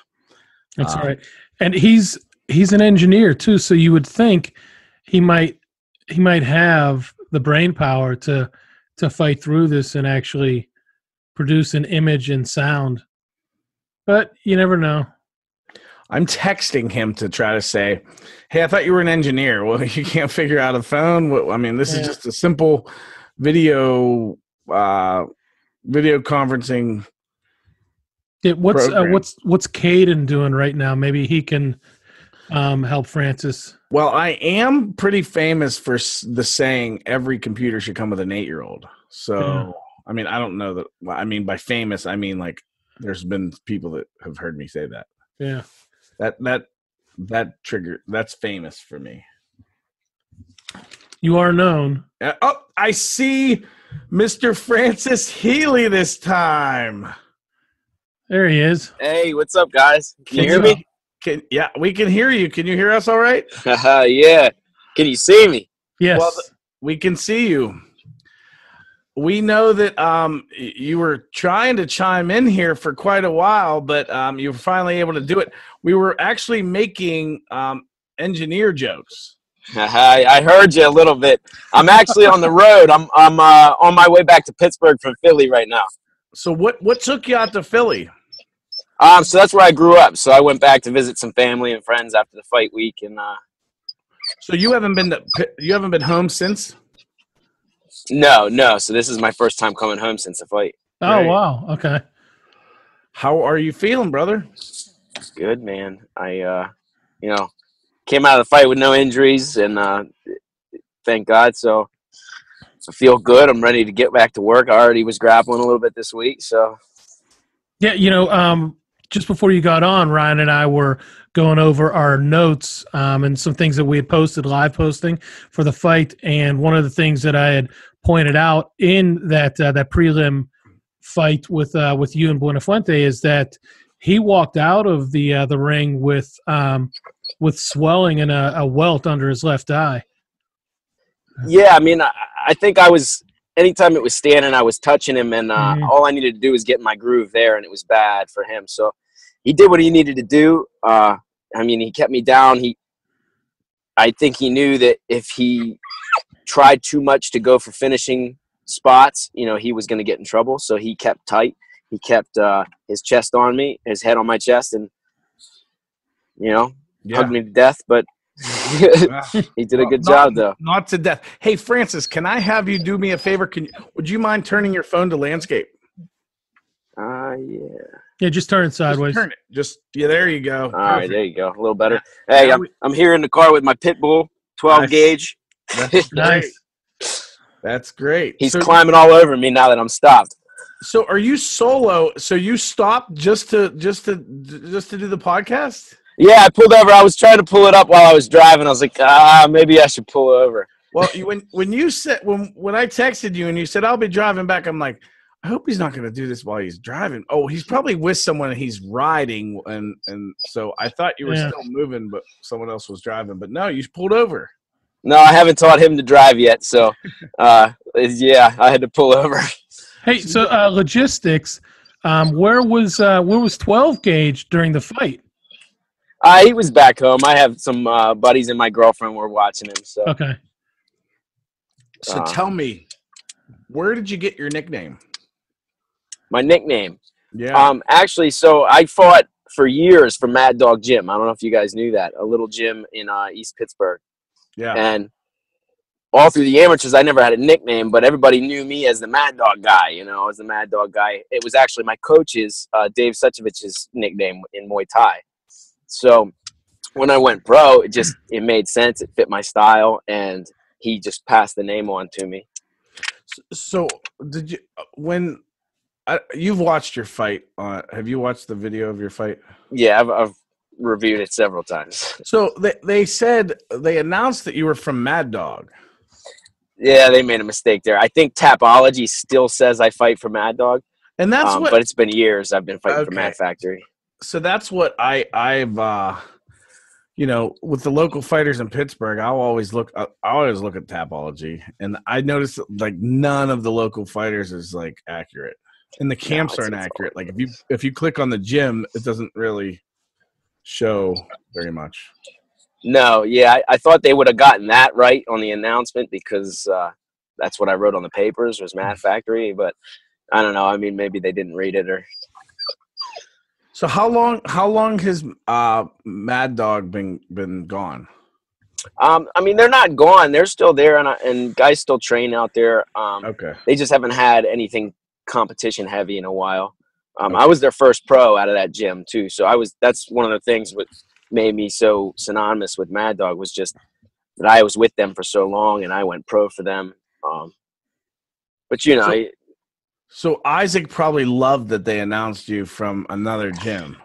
That's all right. And he's an engineer too, so you would think he might have the brain power to fight through this and actually produce an image and sound. But you never know. I'm texting him to try to say, hey, I thought you were an engineer. Well, you can't figure out a phone. This is just a simple video conferencing. Yeah, what's Caden doing right now? Maybe he can help Francis. Well, I am pretty famous for the saying every computer should come with an 8-year-old. So, I mean, I don't know that. I mean, by famous, I mean like there's been people that have heard me say that. Yeah. That trigger, that's famous for me. You are known. I see Mr. Francis Healy this time. There he is. Hey, what's up, guys? Can you hear me? Yeah, we can hear you. Can you hear us all right? Yeah. Can you see me? Yes. Well, we can see you. We know that you were trying to chime in here for quite a while, but you were finally able to do it. We were actually making engineer jokes. I heard you a little bit. I'm actually on the road. I'm on my way back to Pittsburgh from Philly right now. So what took you out to Philly? So that's where I grew up. So I went back to visit some family and friends after the fight week, and So you haven't been home since? No. So this is my first time coming home since the fight. Oh, Right. wow. Okay. How are you feeling, brother? Good, man. I came out of the fight with no injuries, and thank God. So I feel good. I'm ready to get back to work. I already was grappling a little bit this week, so. Yeah, just before you got on, Ryan and I were going over our notes and some things that we had posted, live posting for the fight. And one of the things that I had pointed out in that prelim fight with you and Buenafuente is that he walked out of the ring with swelling and a welt under his left eye. Yeah, I mean, I think I was – anytime it was standing, I was touching him, and all I needed to do was get in my groove there, and it was bad for him. So he did what he needed to do. I mean, he kept me down. I think he knew that if he tried too much to go for finishing spots, he was going to get in trouble. So he kept tight. He kept his chest on me, his head on my chest, and, hugged me to death. But he did a good job, though. Not to death. Hey, Francis, can I have you do me a favor? Would you mind turning your phone to landscape? Yeah. Yeah, just turn it sideways. Just turn it. There you go. All right, there you go. A little better. Hey, I'm here in the car with my pit bull, 12 Nice. Gauge. That's great. Nice. That's great. He's climbing all over me now that I'm stopped. So are you solo? So you stopped just to do the podcast? Yeah, I pulled over. I was trying to pull it up while I was driving. I was like, maybe I should pull over. Well, when you said when I texted you and you said I'll be driving back, I'm like, I hope he's not going to do this while he's driving. Oh, he's probably with someone and he's riding, and so I thought you were still moving, but someone else was driving. But no, you pulled over. No, I haven't taught him to drive yet, so yeah, I had to pull over. Hey, so logistics. Where was 12 Gauge during the fight? He was back home. I have some buddies and my girlfriend were watching him. So Okay. So tell me, where did you get your nickname? My nickname. Yeah. Actually, so I fought for years for Mad Dog Gym. I don't know if you guys knew that. A little gym in East Pittsburgh. Yeah. And all through the amateurs, I never had a nickname, but everybody knew me as the Mad Dog guy. As the Mad Dog guy. It was actually my coach's, Dave Suchevich's nickname in Muay Thai. So when I went pro, it made sense. It fit my style, and he just passed the name on to me. So did you you've watched your fight? Have you watched the video of your fight? Yeah, I've reviewed it several times. So they announced that you were from Mad Dog. Yeah, they made a mistake there. I think Tapology still says I fight for Mad Dog, And that's but it's been years I've been fighting for Mad Factory. So that's what I've with the local fighters in Pittsburgh, I always look at Tapology, and I noticed like none of the local fighters is like accurate, and the camps aren't accurate. Like if you click on the gym, it doesn't really show very much. No, yeah, I thought they would have gotten that right on the announcement because that's what I wrote on the papers was Math Factory, but I don't know. I mean, maybe they didn't read it or. So how long has Mad Dog been gone? I mean, they're not gone. They're still there, and guys still train out there. Okay. They just haven't had anything competition heavy in a while. I was their first pro out of that gym too, so that's one of the things that made me so synonymous with Mad Dog was just that I was with them for so long, and I went pro for them. But So Isaac probably loved that they announced you from another gym.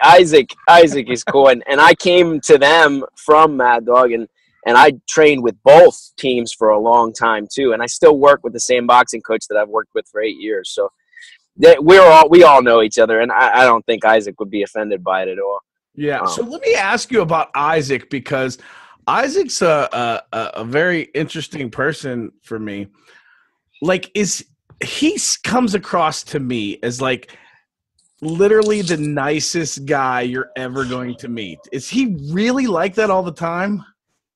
Isaac is cool, and I came to them from Mad Dog, and I trained with both teams for a long time too, and I still work with the same boxing coach that I've worked with for 8 years. So we all know each other, and I don't think Isaac would be offended by it at all. Yeah. So let me ask you about Isaac, because Isaac's a very interesting person for me. Like, he comes across to me as like literally the nicest guy you're ever going to meet. Is he really like that all the time?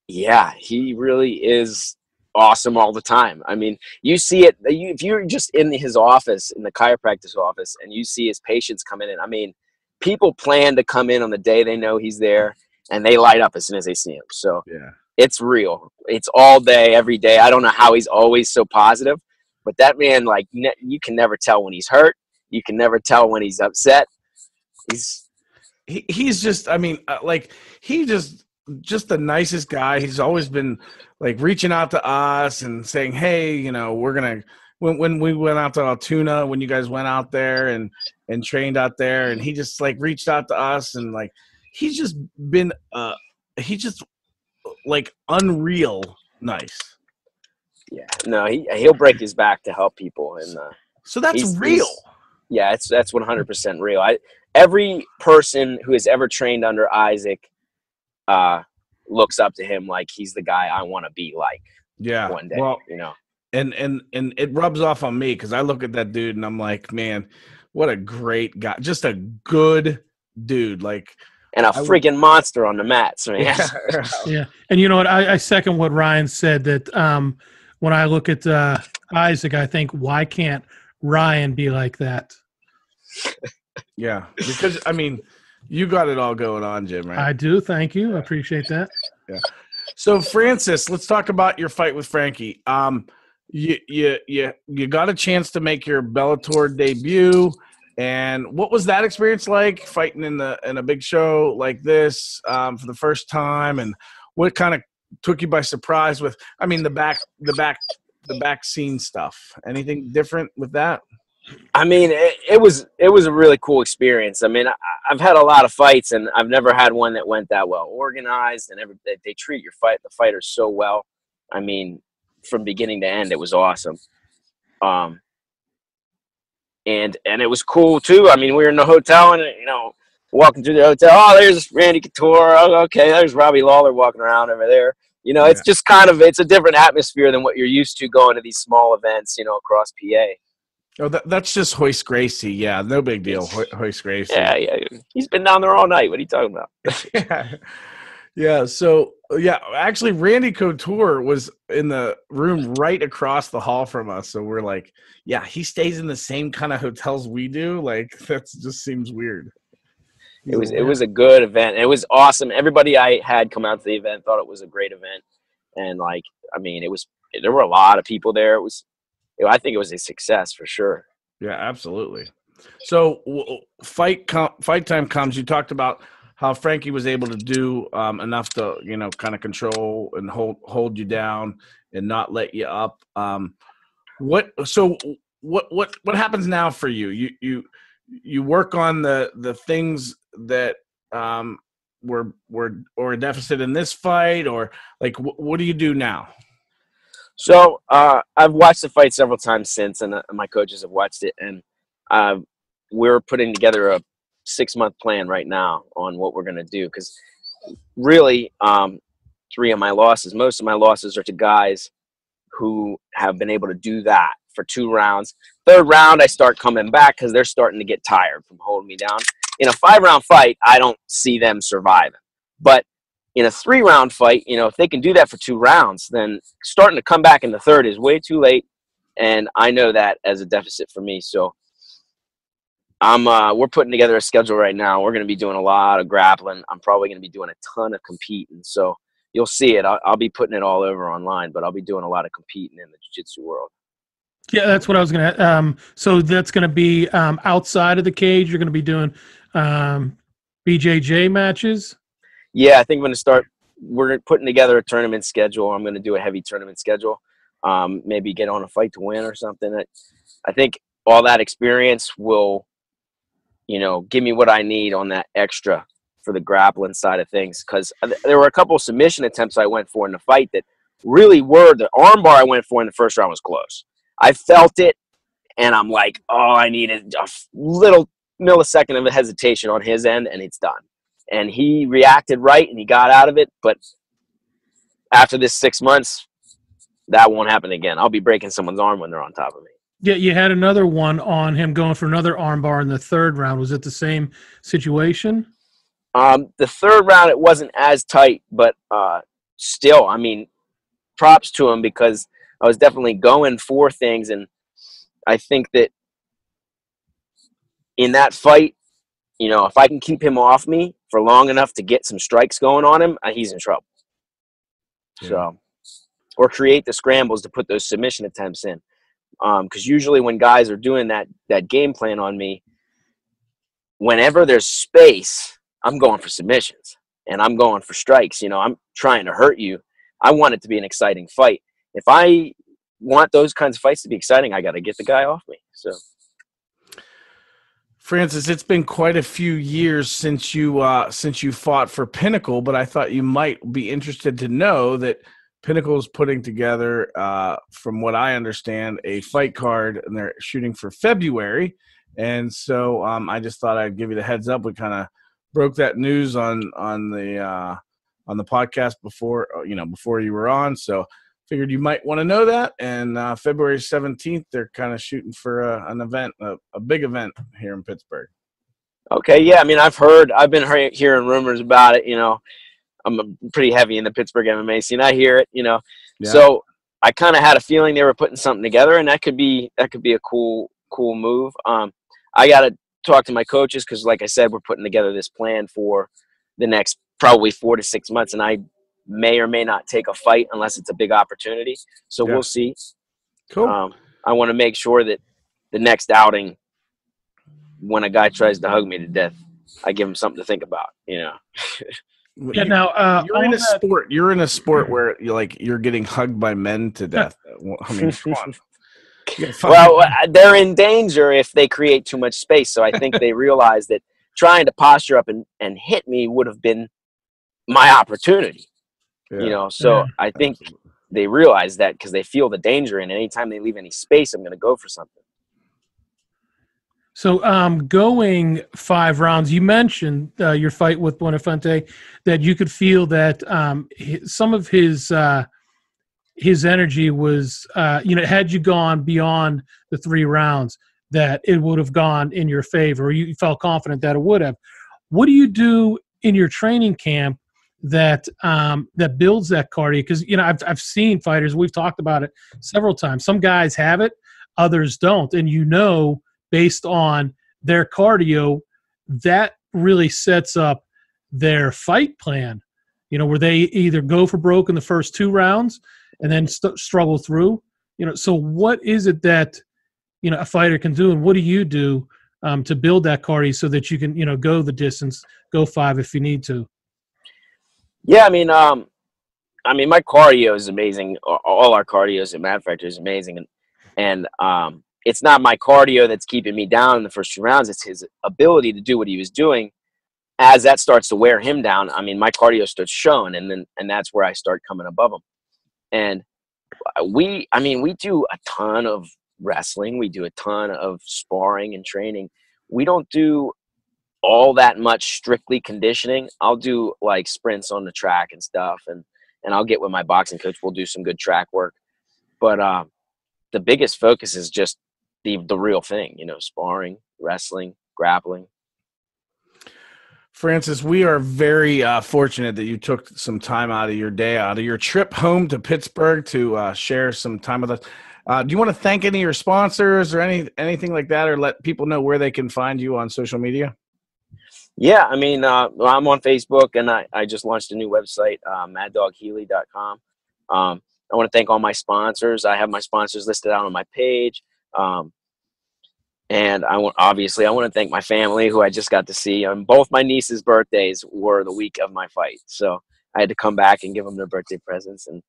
Yeah, he really is awesome all the time. I mean, you see it. If you're just in his office, in the chiropractor's office, and you see his patients coming in, I mean, people plan to come in on the day they know he's there, and they light up as soon as they see him. So yeah, it's real. It's all day, every day. I don't know how he's always so positive. But that man, like, you can never tell when he's hurt. You can never tell when he's upset. He's just, I mean, like, he just the nicest guy. He's always been, like, reaching out to us and saying, hey, we're going to – when we went out to Altoona, when you guys went out there and trained out there, and he just, like, reached out to us, and, like, he's just been like, unreal nice. Yeah, no, he'll break his back to help people, and so that's real. That's 100% real. Every person who has ever trained under Isaac looks up to him like he's the guy I want to be like. Yeah, one day, well, and it rubs off on me because I look at that dude and I'm like, man, what a great guy, just a good dude, like. And a freaking monster on the mats, man. Yeah, and you know what? I second what Ryan said that. When I look at Isaac, I think, why can't Ryan be like that? Yeah, because, I mean, you got it all going on, Jim, right? I do. Thank you. I appreciate that. Yeah. So, Francis, let's talk about your fight with Frankie. You got a chance to make your Bellator debut, and what was that experience like, fighting in a big show like this for the first time, and what kind of took you by surprise with, I mean, the back scene stuff? Anything different with that? I mean, it was a really cool experience. I mean, I've had a lot of fights, and I've never had one that went that well organized, and they treat the fighters so well. I mean, from beginning to end, it was awesome. And it was cool too. I mean, we were in the hotel, and walking through the hotel. Oh, there's Randy Couture. Oh, okay, there's Robbie Lawler walking around over there. It's just it's a different atmosphere than what you're used to going to these small events, across PA. Oh, that's just Hoist Gracie. Yeah, no big deal. Hoist Gracie. Yeah. He's been down there all night. What are you talking about? Yeah. So, actually, Randy Couture was in the room right across the hall from us. So we're like, yeah, he stays in the same kind of hotels we do. Like, that just seems weird. It was a good event. It was awesome. Everybody I had come out to the event thought it was a great event, and there were a lot of people there. I think it was a success for sure. Yeah, absolutely. So fight time comes. You talked about how Frankie was able to do enough to kind of control and hold you down and not let you up. What happens now for you? You work on the things that were a deficit in this fight, or like what do you do now? So I've watched the fight several times since, and my coaches have watched it, and we're putting together 6-month plan right now on what we're going to do. Because really, 3 of my losses, most of my losses are to guys who have been able to do that for 2 rounds. 3rd round, I start coming back because they're starting to get tired from holding me down. In a 5-round fight, I don't see them surviving. But in a 3-round fight, if they can do that for 2 rounds, then starting to come back in the 3rd is way too late. And I know that as a deficit for me. So we're putting together a schedule right now. We're going to be doing a lot of grappling. I'm probably going to be doing a ton of competing. So you'll see it. I'll be putting it all over online, but I'll be doing a lot of competing in the jiu-jitsu world. Yeah, that's what I was going to so that's going to be outside of the cage. You're going to be doing BJJ matches? Yeah, I think we're putting together a tournament schedule. I'm going to do a heavy tournament schedule. Maybe get on a fight to win or something. I think all that experience will, give me what I need on that extra for the grappling side of things. Because there were a couple of submission attempts I went for in the fight that really were the armbar I went for in the first round was close. I felt it, and I'm like, I needed a little millisecond of a hesitation on his end, and it's done. And he reacted right, and he got out of it. But after this 6 months, that won't happen again. I'll be breaking someone's arm when they're on top of me. Yeah, you had another one on him going for another armbar in the 3rd round. Was it the same situation? The 3rd round, it wasn't as tight, but still, props to him because I was definitely going for things. And I think that in that fight, if I can keep him off me for long enough to get some strikes going on him, he's in trouble. Yeah. So, or create the scrambles to put those submission attempts in. Because usually when guys are doing that game plan on me, whenever there's space, I'm going for submissions and I'm going for strikes. I'm trying to hurt you. I want it to be an exciting fight. If I want those kinds of fights to be exciting, I got to get the guy off me. So, Francis, it's been quite a few years since you fought for Pinnacle, but I thought you might be interested to know that Pinnacle is putting together, from what I understand, a fight card, and they're shooting for February. And so I just thought I'd give you the heads up. We kind of broke that news on the podcast before you were on. So figured you might want to know that. And February 17th, they're kind of shooting for an event, a big event here in Pittsburgh. Okay, yeah. I've been hearing rumors about it. I'm pretty heavy in the Pittsburgh MMA scene. I hear it, Yeah. So I kind of had a feeling they were putting something together, and that could be a cool move. I got to talk to my coaches because, like I said, we're putting together this plan for the next probably 4 to 6 months, and I may or may not take a fight unless it's a big opportunity. So We'll see. Cool. I want to make sure that the next outing, when a guy tries to hug me to death, I give him something to think about. Yeah. Now you're in a sport. You're in a sport where you're getting hugged by men to death. Come on. Well, they're in danger if they create too much space. So I think they realize that trying to posture up and hit me would have been my opportunity. Yeah. So I think they realize that because they feel the danger, and anytime they leave any space, I'm going to go for something. So going 5 rounds, you mentioned your fight with Buenafuente, that you could feel that some of his energy was, had you gone beyond the 3 rounds, that it would have gone in your favor, or you felt confident that it would have. What do you do in your training camp that builds that cardio? Because, I've seen fighters, we've talked about it several times. Some guys have it, others don't. And based on their cardio, that really sets up their fight plan, where they either go for broke in the first 2 rounds and then struggle through. So what is it that, a fighter can do, and what do you do to build that cardio so that you can, go the distance, go 5 if you need to? Yeah, my cardio is amazing. All our cardio as a matter of fact is amazing. And it's not my cardio that's keeping me down in the first 2 rounds. It's his ability to do what he was doing. As that starts to wear him down, my cardio starts showing, and that's where I start coming above him. And we do a ton of wrestling. We do a ton of sparring and training. We don't do all that much strictly conditioning. I'll do like sprints on the track and stuff, and I'll get with my boxing coach. We'll do some good track work. But the biggest focus is just the real thing, sparring, wrestling, grappling. Francis, we are very fortunate that you took some time out of your day, out of your trip home to Pittsburgh to share some time with us. Do you want to thank any of your sponsors or anything like that, or let people know where they can find you on social media? Yeah, I mean, I'm on Facebook, and I just launched a new website, maddoghealy.com. I want to thank all my sponsors. I have my sponsors listed out on my page. And I want to thank my family, who I just got to see. Both my nieces' birthdays were the week of my fight, so I had to come back and give them their birthday presents. And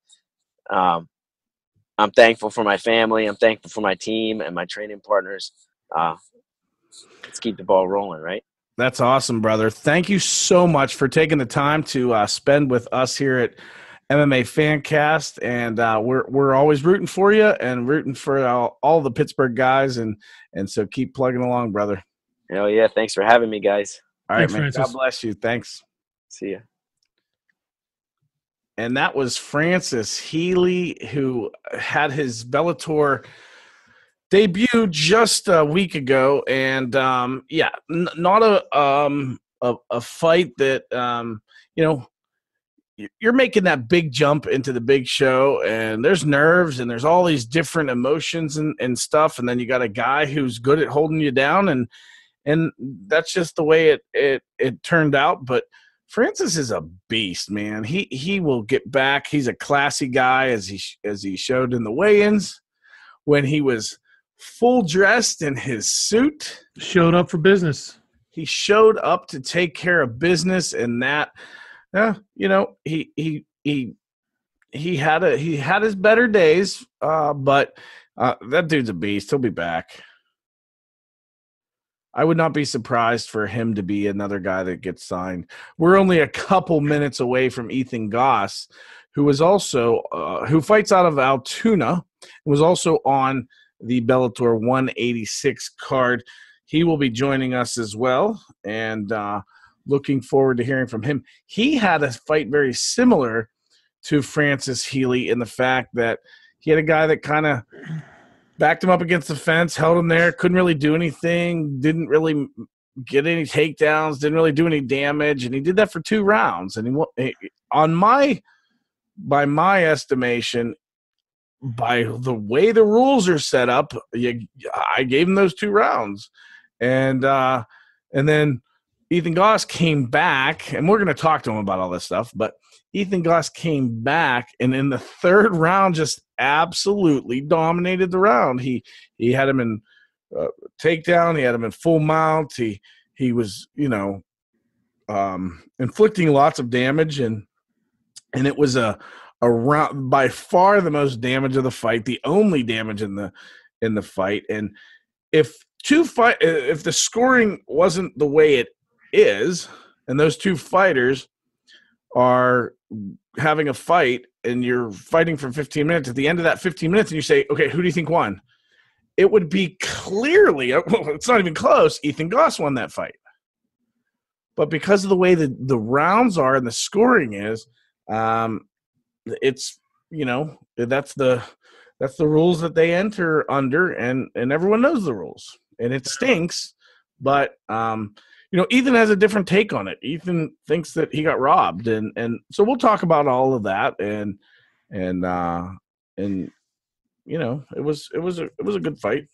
I'm thankful for my family. I'm thankful for my team and my training partners. Let's keep the ball rolling, right? That's awesome, brother. Thank you so much for taking the time to spend with us here at MMA Fancast, and we're always rooting for you and rooting for all the Pittsburgh guys, and so keep plugging along, brother. Hell yeah. Thanks for having me, guys. All right, Thanks, man. Francis. God bless you. Thanks. See ya. And that was Francis Healy, who had his Bellator debut just a week ago, and not a fight that you're making that big jump into the big show, and there's nerves and there's all these different emotions and stuff, and then you got a guy who's good at holding you down, and that's just the way it turned out. But Francis is a beast, man. He will get back. He's a classy guy, as he showed in the weigh-ins when he was full dressed in his suit. Showed up for business. He showed up to take care of business, and that. He had his better days, but that dude's a beast. He'll be back. I would not be surprised for him to be another guy that gets signed. We're only a couple minutes away from Ethan Goss, who was also who fights out of Altoona, was also on the Bellator 186 card. He will be joining us as well, and looking forward to hearing from him. He had a fight very similar to Francis Healy in the fact that he had a guy that kind of backed him up against the fence, held him there, couldn't really do anything, didn't really get any takedowns, didn't really do any damage, and he did that for 2 rounds. And by my estimation, by the way the rules are set up, I gave him those 2 rounds. And then Ethan Goss came back, and we're going to talk to him about all this stuff, but Ethan Goss came back, and in the 3rd round just absolutely dominated the round. He had him in takedown. He had him in full mount. He was, inflicting lots of damage, and it was a round, by far the most damage of the fight, the only damage in the fight. And if the scoring wasn't the way it is, and those 2 fighters are having a fight, and you're fighting for 15 minutes, at the end of that 15 minutes, and you say, okay, who do you think won? It would be clearly, it's not even close, Ethan Goss won that fight. But because of the way the rounds are and the scoring is, it's, that's the rules that they enter under, and everyone knows the rules, and it stinks. But Ethan has a different take on it. Ethan thinks that he got robbed, and so we'll talk about all of that, and it was a good fight.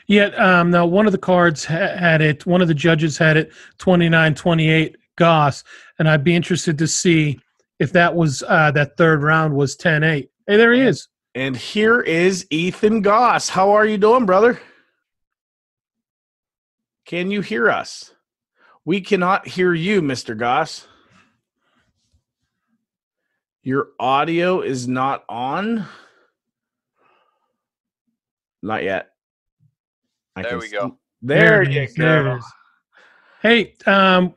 Yeah. Now one of the cards had it. One of the judges had it 29-28 Goss, and I'd be interested to see if that was that 3rd round was 10-8. Hey, there he is. And here is Ethan Goss. How are you doing, brother? Can you hear us? We cannot hear you, Mr. Goss. Your audio is not on. Not yet. There we go. There you go. Hey,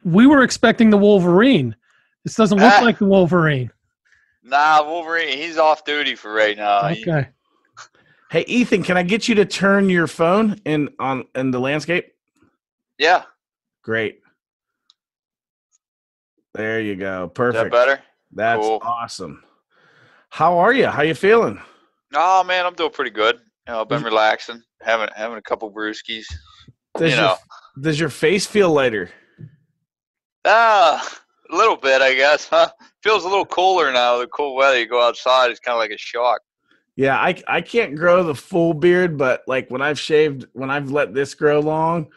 we were expecting the Wolverine. This doesn't look like the Wolverine. Nah, Wolverine, he's off duty for right now. Okay. Hey, Ethan, can I get you to turn your phone in the landscape? Yeah. Great. There you go. Perfect. Is that better? That's Cool. awesome. How are you? How you feeling? Oh man, I'm doing pretty good. I've been relaxing, having a couple brewskis. Does your face feel lighter? A little bit, I guess. Huh? Feels a little cooler now. The cool weather. You go outside, it's kind of like a shock. Yeah, I can't grow the full beard, but like when I've let this grow long,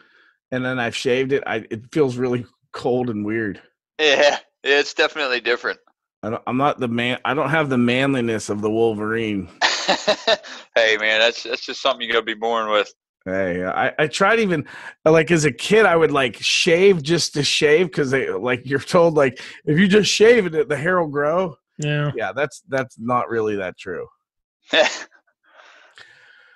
and then I've shaved it, it feels really cold and weird. Yeah, it's definitely different. I'm not the man. I don't have the manliness of the Wolverine. Hey man, that's just something you gotta be born with. Hey, I tried even like as a kid, I would like shave just to shave because they like you're told like if you just shave it, the hair will grow. Yeah, that's not really that true.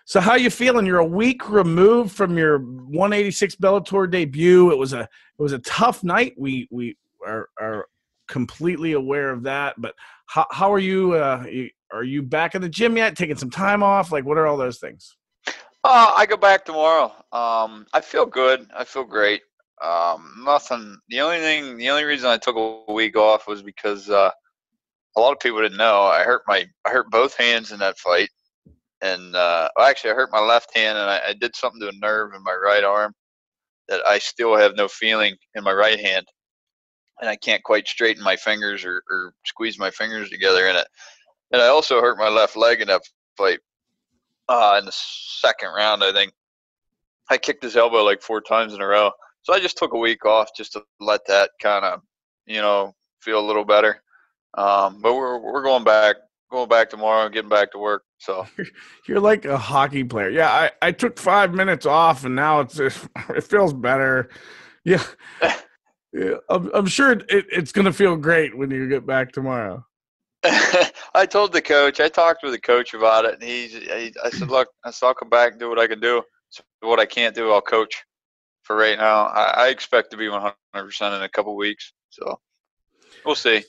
So how you feeling? You're a week removed from your 186 Bellator debut. It was a tough night. We are completely aware of that. But how are you? Are you back in the gym yet? Taking some time off? Like what are all those things? I go back tomorrow. I feel good. I feel great. Nothing. The only reason I took a week off was because a lot of people didn't know I hurt both hands in that fight, and actually I hurt my left hand, and I did something to a nerve in my right arm that I still have no feeling in my right hand, and I can't quite straighten my fingers or squeeze my fingers together in it. And I also hurt my left leg in that fight. In the second round, I think I kicked his elbow like 4 times in a row. So I just took a week off just to let that kind of, feel a little better. But we're going back tomorrow, getting back to work. So you're like a hockey player. Yeah, I took 5 minutes off, and now it feels better. Yeah, yeah. I'm sure it's gonna feel great when you get back tomorrow. I told the coach. I talked with the coach about it, and I said, "Look, I'll come back and do what I can do. So what I can't do, I'll coach for right now. I expect to be 100% in a couple weeks, so we'll see."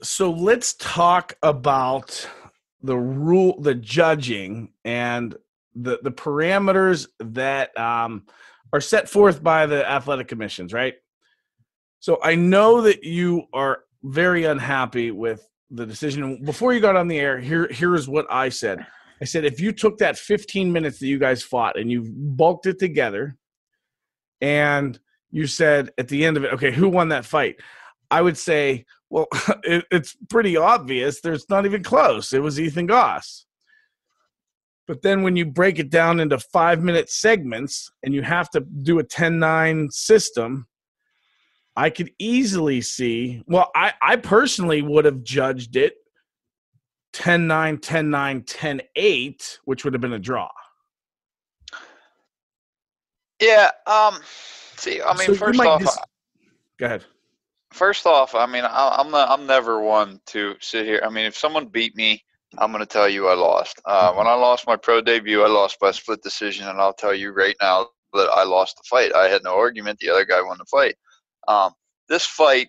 So let's talk about the judging, and the parameters that are set forth by the athletic commissions, right? So I know that you are very unhappy with the decision. Before you got on the air, here is what I said. I said, if you took that 15 minutes that you guys fought and you bulked it together and you said at the end of it, okay, who won that fight? I would say, well, it's pretty obvious. There's not even close. It was Ethan Goss. But then when you break it down into 5-minute segments and you have to do a 10-9 system, I could easily see, well, I personally would have judged it 10-9, 10-9, 10-8, which would have been a draw. Yeah. See, I mean, first off, go ahead. First off, I mean, I'm never one to sit here. I mean, if someone beat me, I'm going to tell you I lost. When I lost my pro debut, I lost by split decision, and I'll tell you right now that I lost the fight. I had no argument. The other guy won the fight. This fight,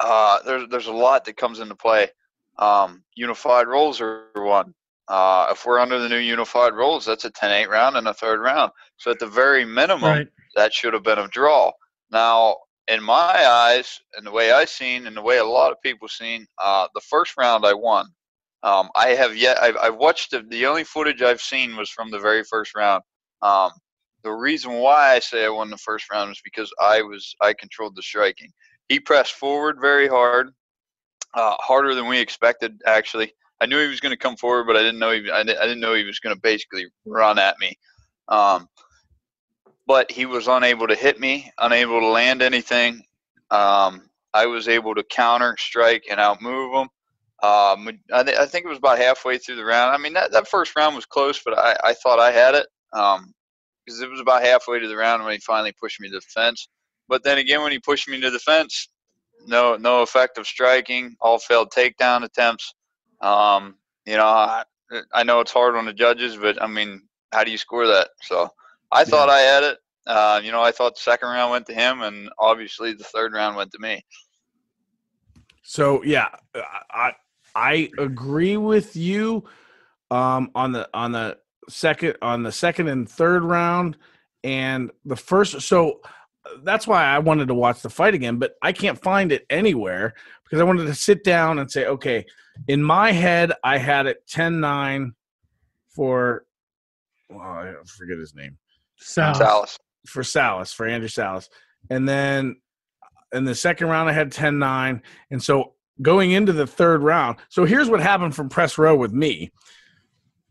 there's a lot that comes into play. Unified roles are one. If we're under the new unified roles, that's a 10-8 round and a third round. So at the very minimum, that should have been a draw. Now, in my eyes, and the way I've seen, and the way a lot of people seen, the first round I won. I've watched the only footage I've seen was from the very first round. The reason why I say I won the first round is because I controlled the striking. He pressed forward very hard, harder than we expected. Actually, I knew he was going to come forward, but I didn't know he was going to basically run at me. But he was unable to hit me, unable to land anything. I was able to counter, strike, and outmove him. I think it was about halfway through the round. I mean, that first round was close, but I thought I had it. Because it was about halfway to the round when he finally pushed me to the fence. But then again, when he pushed me to the fence, no effective striking, all failed takedown attempts. I know it's hard on the judges, but I mean, how do you score that? So I thought I had it. I thought the second round went to him, and obviously the third round went to me. So yeah, I agree with you on the second and third round, and the first. So that's why I wanted to watch the fight again, but I can't find it anywhere because I wanted to sit down and say, okay, in my head, I had it 10-9 for, I forget his name. Salas. For Andrew Salas. And then in the second round, I had 10-9. And so going into the third round, so here's what happened from press row with me.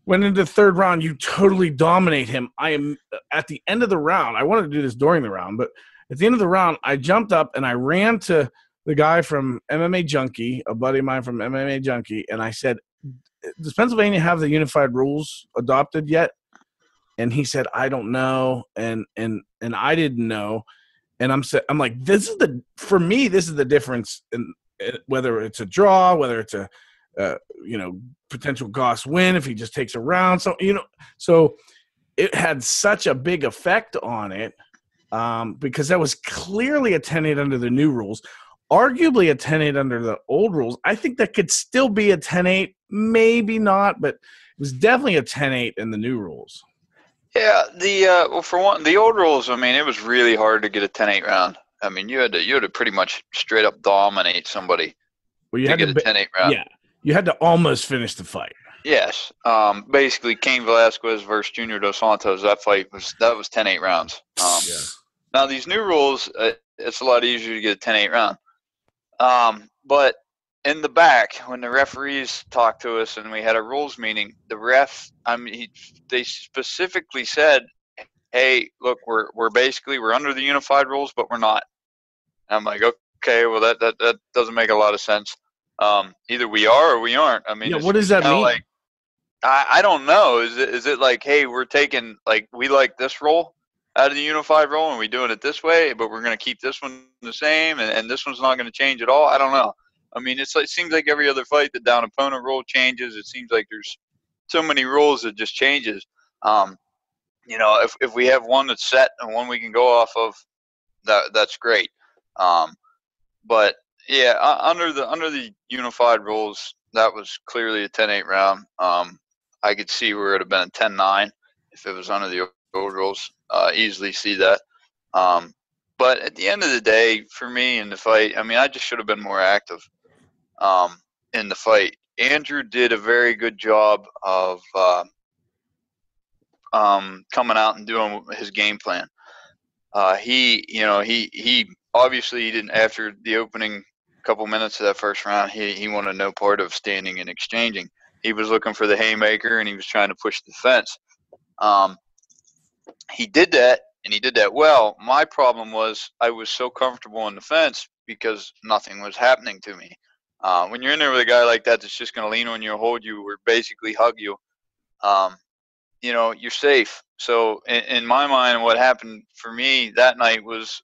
Went into the third round, you totally dominate him. I am at the end of the round. I wanted to do this during the round, but at the end of the round, I jumped up and I ran to the guy from MMA Junkie, a buddy of mine from MMA Junkie, and I said, does Pennsylvania have the unified rules adopted yet? And he said, I don't know, and I didn't know, and I'm like, for me, this is the difference in whether it's a draw, whether it's a potential Goss win if he just takes a round. So it had such a big effect on it because that was clearly a 10-8 under the new rules, arguably a 10-8 under the old rules. I think that could still be a 10-8, maybe not, but it was definitely a 10-8 in the new rules. Yeah, for one, the old rules, I mean, it was really hard to get a 10-8 round. I mean, you had to pretty much straight up dominate somebody to get a 10-8 round. Yeah. You had to almost finish the fight. Yes. Basically, Cain Velasquez versus Junior Dos Santos, that was 10-8 rounds. Now, these new rules, it's a lot easier to get a 10-8 round. But in the back, when the referees talked to us and we had a rules meeting, the ref, they specifically said, hey, look, we're under the unified rules, but we're not. And I'm like, okay, well, that doesn't make a lot of sense. Either we are or we aren't. I mean, what does that mean? Like, I don't know. Is it like, hey, we're taking, like, we like this rule out of the unified rule and we're doing it this way, but we're going to keep this one the same and this one's not going to change at all? I don't know. I mean, it seems like every other fight the down opponent rule changes. It seems like there's so many rules that just changes. If we have one that's set and one we can go off of, that's great. But yeah, under the unified rules, that was clearly a 10-8 round. I could see where it would have been a 10-9 if it was under the old rules. Easily see that. But at the end of the day, for me in the fight, I mean, I just should have been more active in the fight. Andrew did a very good job of coming out and doing his game plan. He obviously he didn't, after the opening couple minutes of that first round, he wanted no part of standing and exchanging. He was looking for the haymaker and he was trying to push the fence. He did that and he did that well. My problem was I was so comfortable on the fence because nothing was happening to me. When you're in there with a guy like that that's just going to lean on you, hold you, or basically hug you, you're safe. So in my mind, what happened for me that night was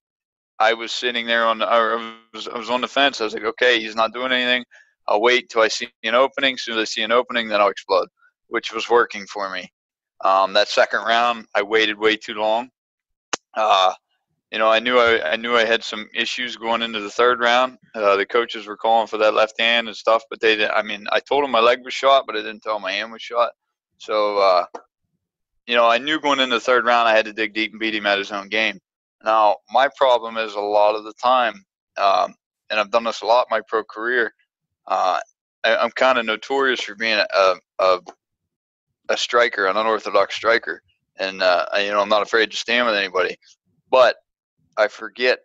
I was sitting there I was on the fence. I was like, okay, he's not doing anything. I'll wait till I see an opening. As soon as I see an opening, then I'll explode, which was working for me. That second round, I waited way too long. I knew I had some issues going into the third round. The coaches were calling for that left hand and stuff, but they didn't. I mean, I told them my leg was shot, but I didn't tell them my hand was shot. So, I knew going into the third round I had to dig deep and beat him at his own game. Now, my problem is a lot of the time, and I've done this a lot in my pro career, I'm kind of notorious for being a striker, an unorthodox striker. And, I'm not afraid to stand with anybody. But I forget,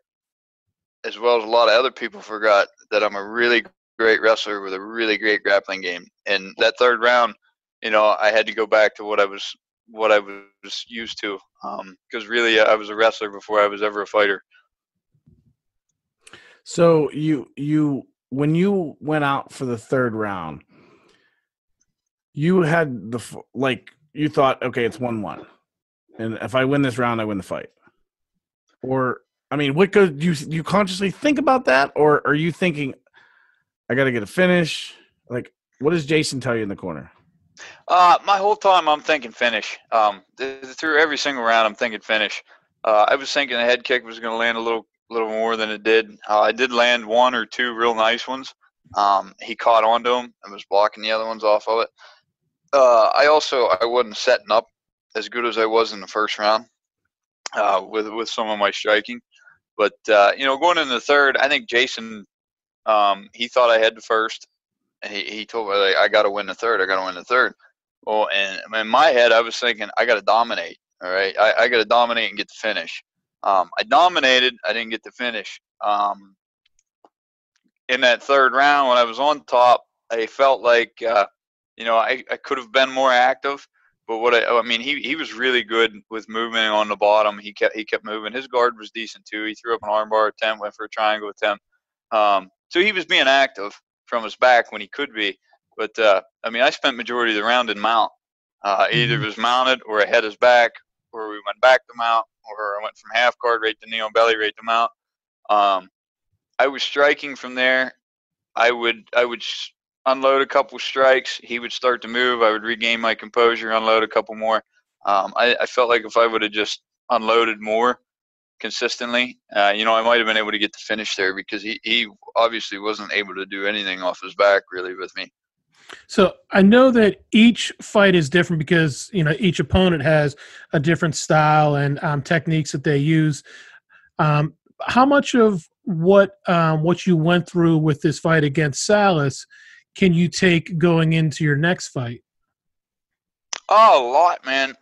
as well as a lot of other people forgot, that I'm a really great wrestler with a really great grappling game. And that third round, I had to go back to what I was used to, because really I was a wrestler before I was ever a fighter. So you when you went out for the third round, you had you thought, okay, it's 1-1, and if I win this round, I win the fight. Or I mean, do you consciously think about that, or are you thinking, I got to get a finish? Like, what does Jason tell you in the corner? My whole time I'm thinking finish. Through every single round, I'm thinking finish. I was thinking the head kick was going to land a little more than it did. I did land one or two real nice ones. He caught onto them and was blocking the other ones off of it. I wasn't setting up as good as I was in the first round with some of my striking. But going into the third, I think Jason, he thought I had the first. He told me, like, I got to win the third. I got to win the third. Well, and in my head, I was thinking, I got to dominate. All right, I got to dominate and get the finish. I dominated. I didn't get the finish. In that third round, when I was on top, I felt like, I could have been more active. But he was really good with movement on the bottom. He kept moving. His guard was decent too. He threw up an armbar attempt, went for a triangle attempt. So he was being active from his back when he could be. But I spent majority of the round in mount. Either it was mounted or I had his back, or we went back to mount, or I went from half guard right to knee on belly right to mount. I was striking from there. I would unload a couple strikes. He would start to move. I would regain my composure, unload a couple more. I felt like if I would have just unloaded more consistently, I might have been able to get the finish there, because he obviously wasn't able to do anything off his back really with me. So I know that each fight is different because, each opponent has a different style and techniques that they use. How much of what you went through with this fight against Salas can you take going into your next fight? Oh, a lot, man.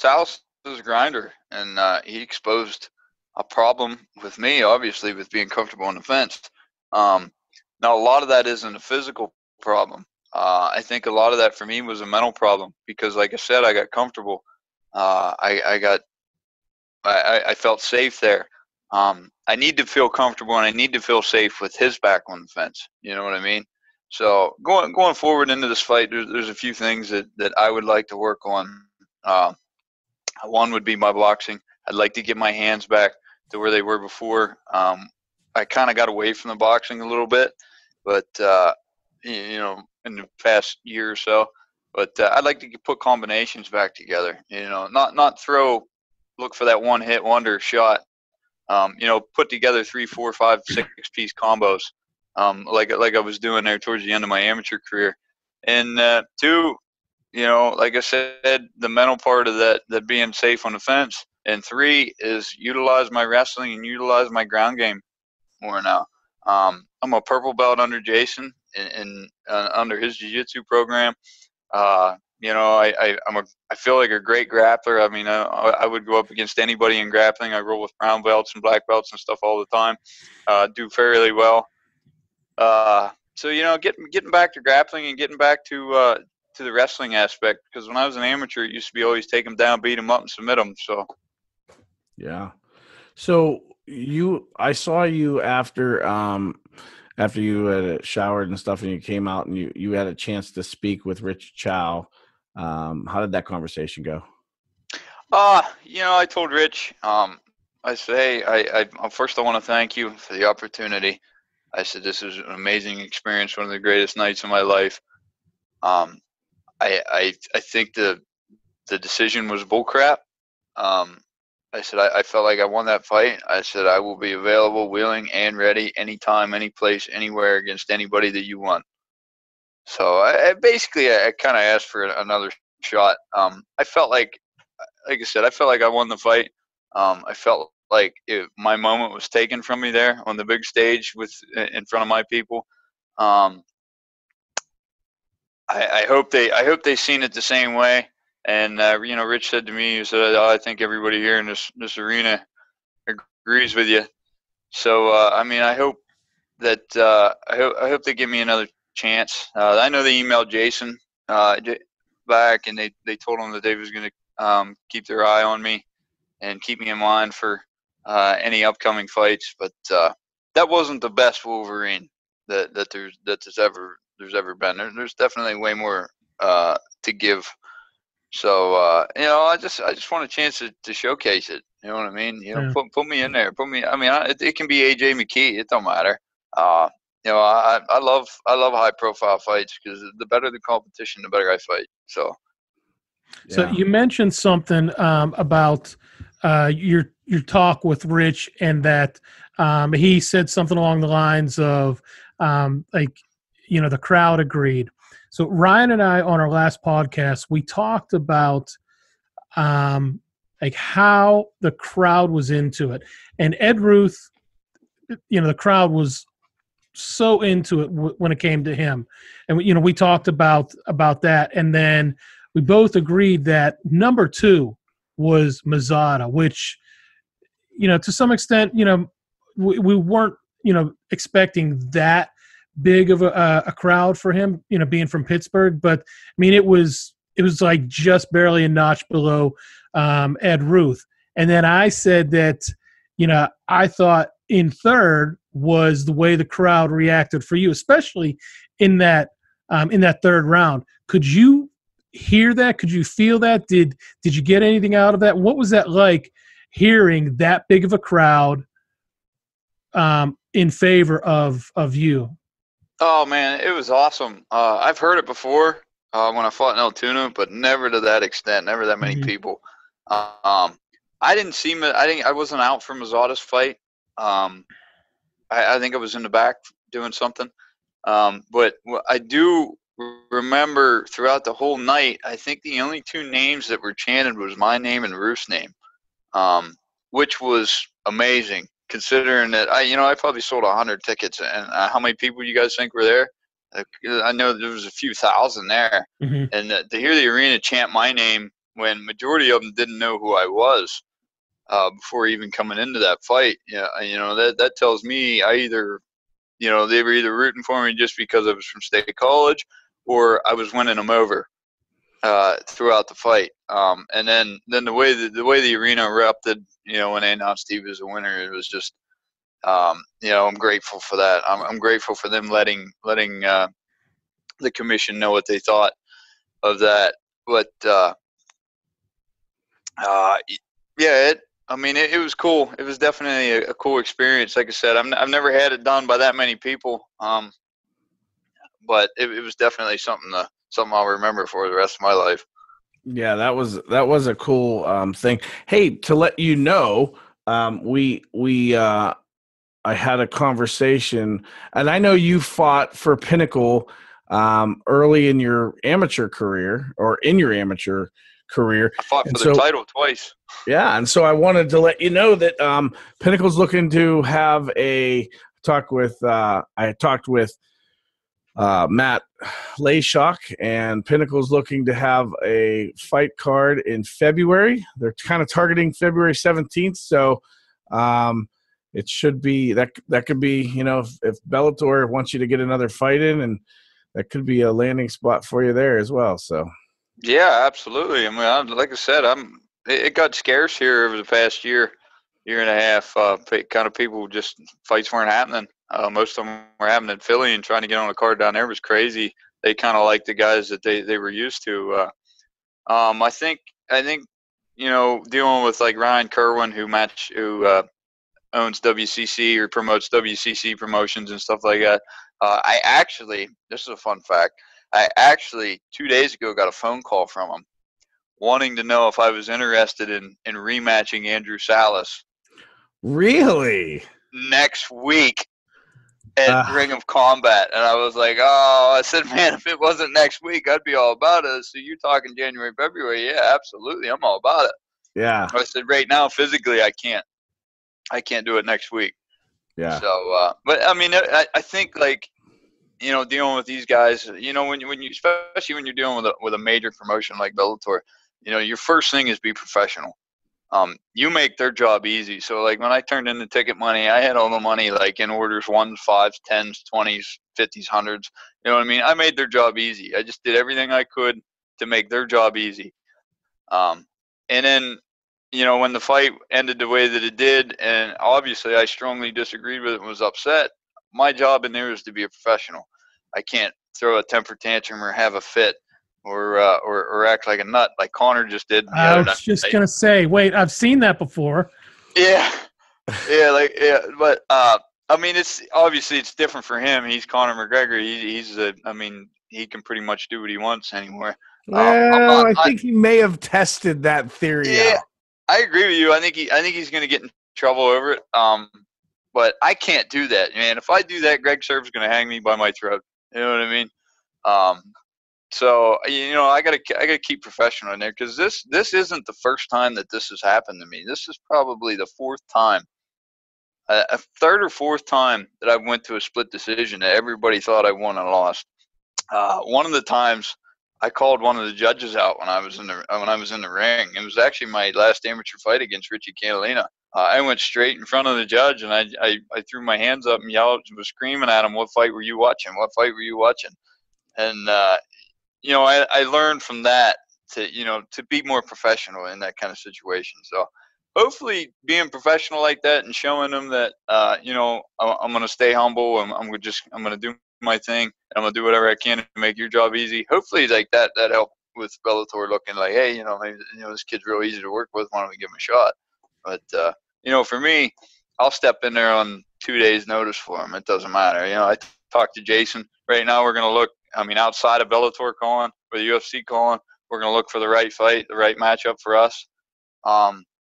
Salas is a grinder, and he exposed a problem with me, obviously, with being comfortable on the fence. Now, a lot of that isn't a physical problem. I think a lot of that for me was a mental problem, because, like I said, I got comfortable. I felt safe there. I need to feel comfortable, and I need to feel safe with his back on the fence. You know what I mean? So going forward into this fight, there's a few things that I would like to work on. One would be my boxing. I'd like to get my hands back to where they were before. I kind of got away from the boxing a little bit, but in the past year or so. But I'd like to put combinations back together. Not look for that one hit wonder shot. Put together 3, 4, 5, 6 piece combos, like I was doing there towards the end of my amateur career. And 2, like I said, the mental part of that being safe on the fence. And 3 is utilize my wrestling and utilize my ground game more now. I'm a purple belt under Jason and under his jiu-jitsu program. I feel like a great grappler. I would go up against anybody in grappling. I roll with brown belts and black belts and stuff all the time. Do fairly well. So getting back to grappling and getting back to the wrestling aspect, because when I was an amateur, it used to be always take them down, beat them up, and submit them. So yeah. So I saw you after you had showered and stuff, and you came out and you had a chance to speak with Rich Chow. How did that conversation go? I told Rich, I say, first I want to thank you for the opportunity. I said, this is an amazing experience, one of the greatest nights of my life. I think the decision was bullcrap. I said, I felt like I won that fight. I said, I will be available, willing, and ready anytime, any place, anywhere against anybody that you want. So I kind of asked for another shot. I felt like I said, I felt like I won the fight. I felt like my moment was taken from me there on the big stage in front of my people. I hope they seen it the same way. And Rich said to me, he said, I think everybody here in this arena agrees with you. So I hope that I hope they give me another chance. I know they emailed Jason back, and they told him that they was going to keep their eye on me and keep me in mind for any upcoming fights. But that wasn't the best Wolverine that there's ever been. There's definitely way more to give. So I just want a chance to showcase it. You know what I mean? Yeah. Put me in there. It can be AJ McKee. It don't matter. I love high profile fights, because the better the competition, the better I fight. So you mentioned something about your talk with Rich, and that he said something along the lines of the crowd agreed. So Ryan and I, on our last podcast, we talked about like how the crowd was into it. And Ed Ruth, the crowd was so into it when it came to him. And, we talked about that. And then we both agreed that number 2 was Mazzata, which, to some extent, we weren't, expecting that big of a crowd for him, being from Pittsburgh. But I mean, it was like just barely a notch below Ed Ruth. And then I said that, I thought in third was the way the crowd reacted for you, especially in that third round. Could you hear that? Could you feel that? Did you get anything out of that? What was that like, hearing that big of a crowd in favor of you? Oh man, it was awesome. I've heard it before when I fought in Altoona, but never to that extent. Never that many people. I wasn't out for Mazzata's fight. I think I was in the back doing something. But I do remember throughout the whole night, I think the only 2 names that were chanted was my name and Ruth's name, which was amazing considering that I probably sold 100 tickets. And how many people you guys think were there? I know there was a few thousand there. Mm-hmm. And to hear the arena chant my name when majority of them didn't know who I was before even coming into that fight, that tells me they were either rooting for me just because I was from State College or I was winning them over throughout the fight. And then the way the arena erupted, when they announced Steve as a winner, it was just, I'm grateful for that. I'm grateful for them letting the commission know what they thought of that. But it was cool. It was definitely a cool experience. Like I said, I've never had it done by that many people. But it was definitely something I'll remember for the rest of my life. Yeah, that was a cool thing. Hey, to let you know, I had a conversation, and I know you fought for Pinnacle early in your amateur career, or in your amateur career. I fought for the title twice. Yeah, and so I wanted to let you know that Pinnacle's looking to have a talk with. I talked with Matt Layshock, and Pinnacle's looking to have a fight card in February. They're kind of targeting February 17th, so it should be that could be, if Bellator wants you to get another fight in, and that could be a landing spot for you there as well. So yeah, absolutely. I mean, like I said, it got scarce here over the past year and a half. Kind of people, just fights weren't happening. Most of them were happening in Philly, and trying to get on a card down there was crazy. They kind of like the guys that they were used to. I think dealing with like Ryan Kerwin, who owns WCC or promotes WCC promotions and stuff like that. This is a fun fact. I actually 2 days ago got a phone call from him wanting to know if I was interested in rematching Andrew Salas. Really? Next week at Ring of Combat. And I was like, I said, man, if it wasn't next week, I'd be all about it. So you're talking January, February. Yeah, absolutely. I'm all about it. Yeah. I said, right now, physically, I can't do it next week. Yeah. So, but I mean, I think like, dealing with these guys, when you, especially when you're dealing with a major promotion like Bellator, your first thing is be professional. You make their job easy. So like when I turned in the ticket money, I had all the money like in orders 1s, 5s, 10s, 20s, 50s, 100s. You know what I mean? I made their job easy. I just did everything I could to make their job easy. And then, when the fight ended the way that it did, and obviously I strongly disagreed with it and was upset, my job in there is to be a professional. I can't throw a temper tantrum or have a fit or act like a nut like Connor just did. I was just going to say, wait, I've seen that before. Yeah. But I mean, it's different for him. He's Conor McGregor. He can pretty much do what he wants anymore. Well, I think he may have tested that theory out. I agree with you. I think he's going to get in trouble over it. But I can't do that, man. If I do that, Greg Serve's going to hang me by my throat. You know what I mean? So I gotta keep professional in there, because this isn't the first time that this has happened to me. This is probably the fourth time, a third or fourth time that I went to a split decision that everybody thought I won and lost. One of the times I called one of the judges out when I was in the ring. It was actually my last amateur fight against Richie Catalina. I went straight in front of the judge, and I threw my hands up and yelled, was screaming at him, "What fight were you watching? What fight were you watching?" And I learned from that to be more professional in that kind of situation. So hopefully being professional like that and showing them that I'm going to stay humble, and I'm going to do my thing, and I'm going to do whatever I can to make your job easy. Hopefully like that helped with Bellator looking like, hey, maybe this kid's real easy to work with. Why don't we give him a shot? But for me, I'll step in there on 2 days notice for him. It doesn't matter. I talked to Jason. Right now we're going to look, outside of Bellator calling or the UFC calling, we're going to look for the right fight, the right matchup for us.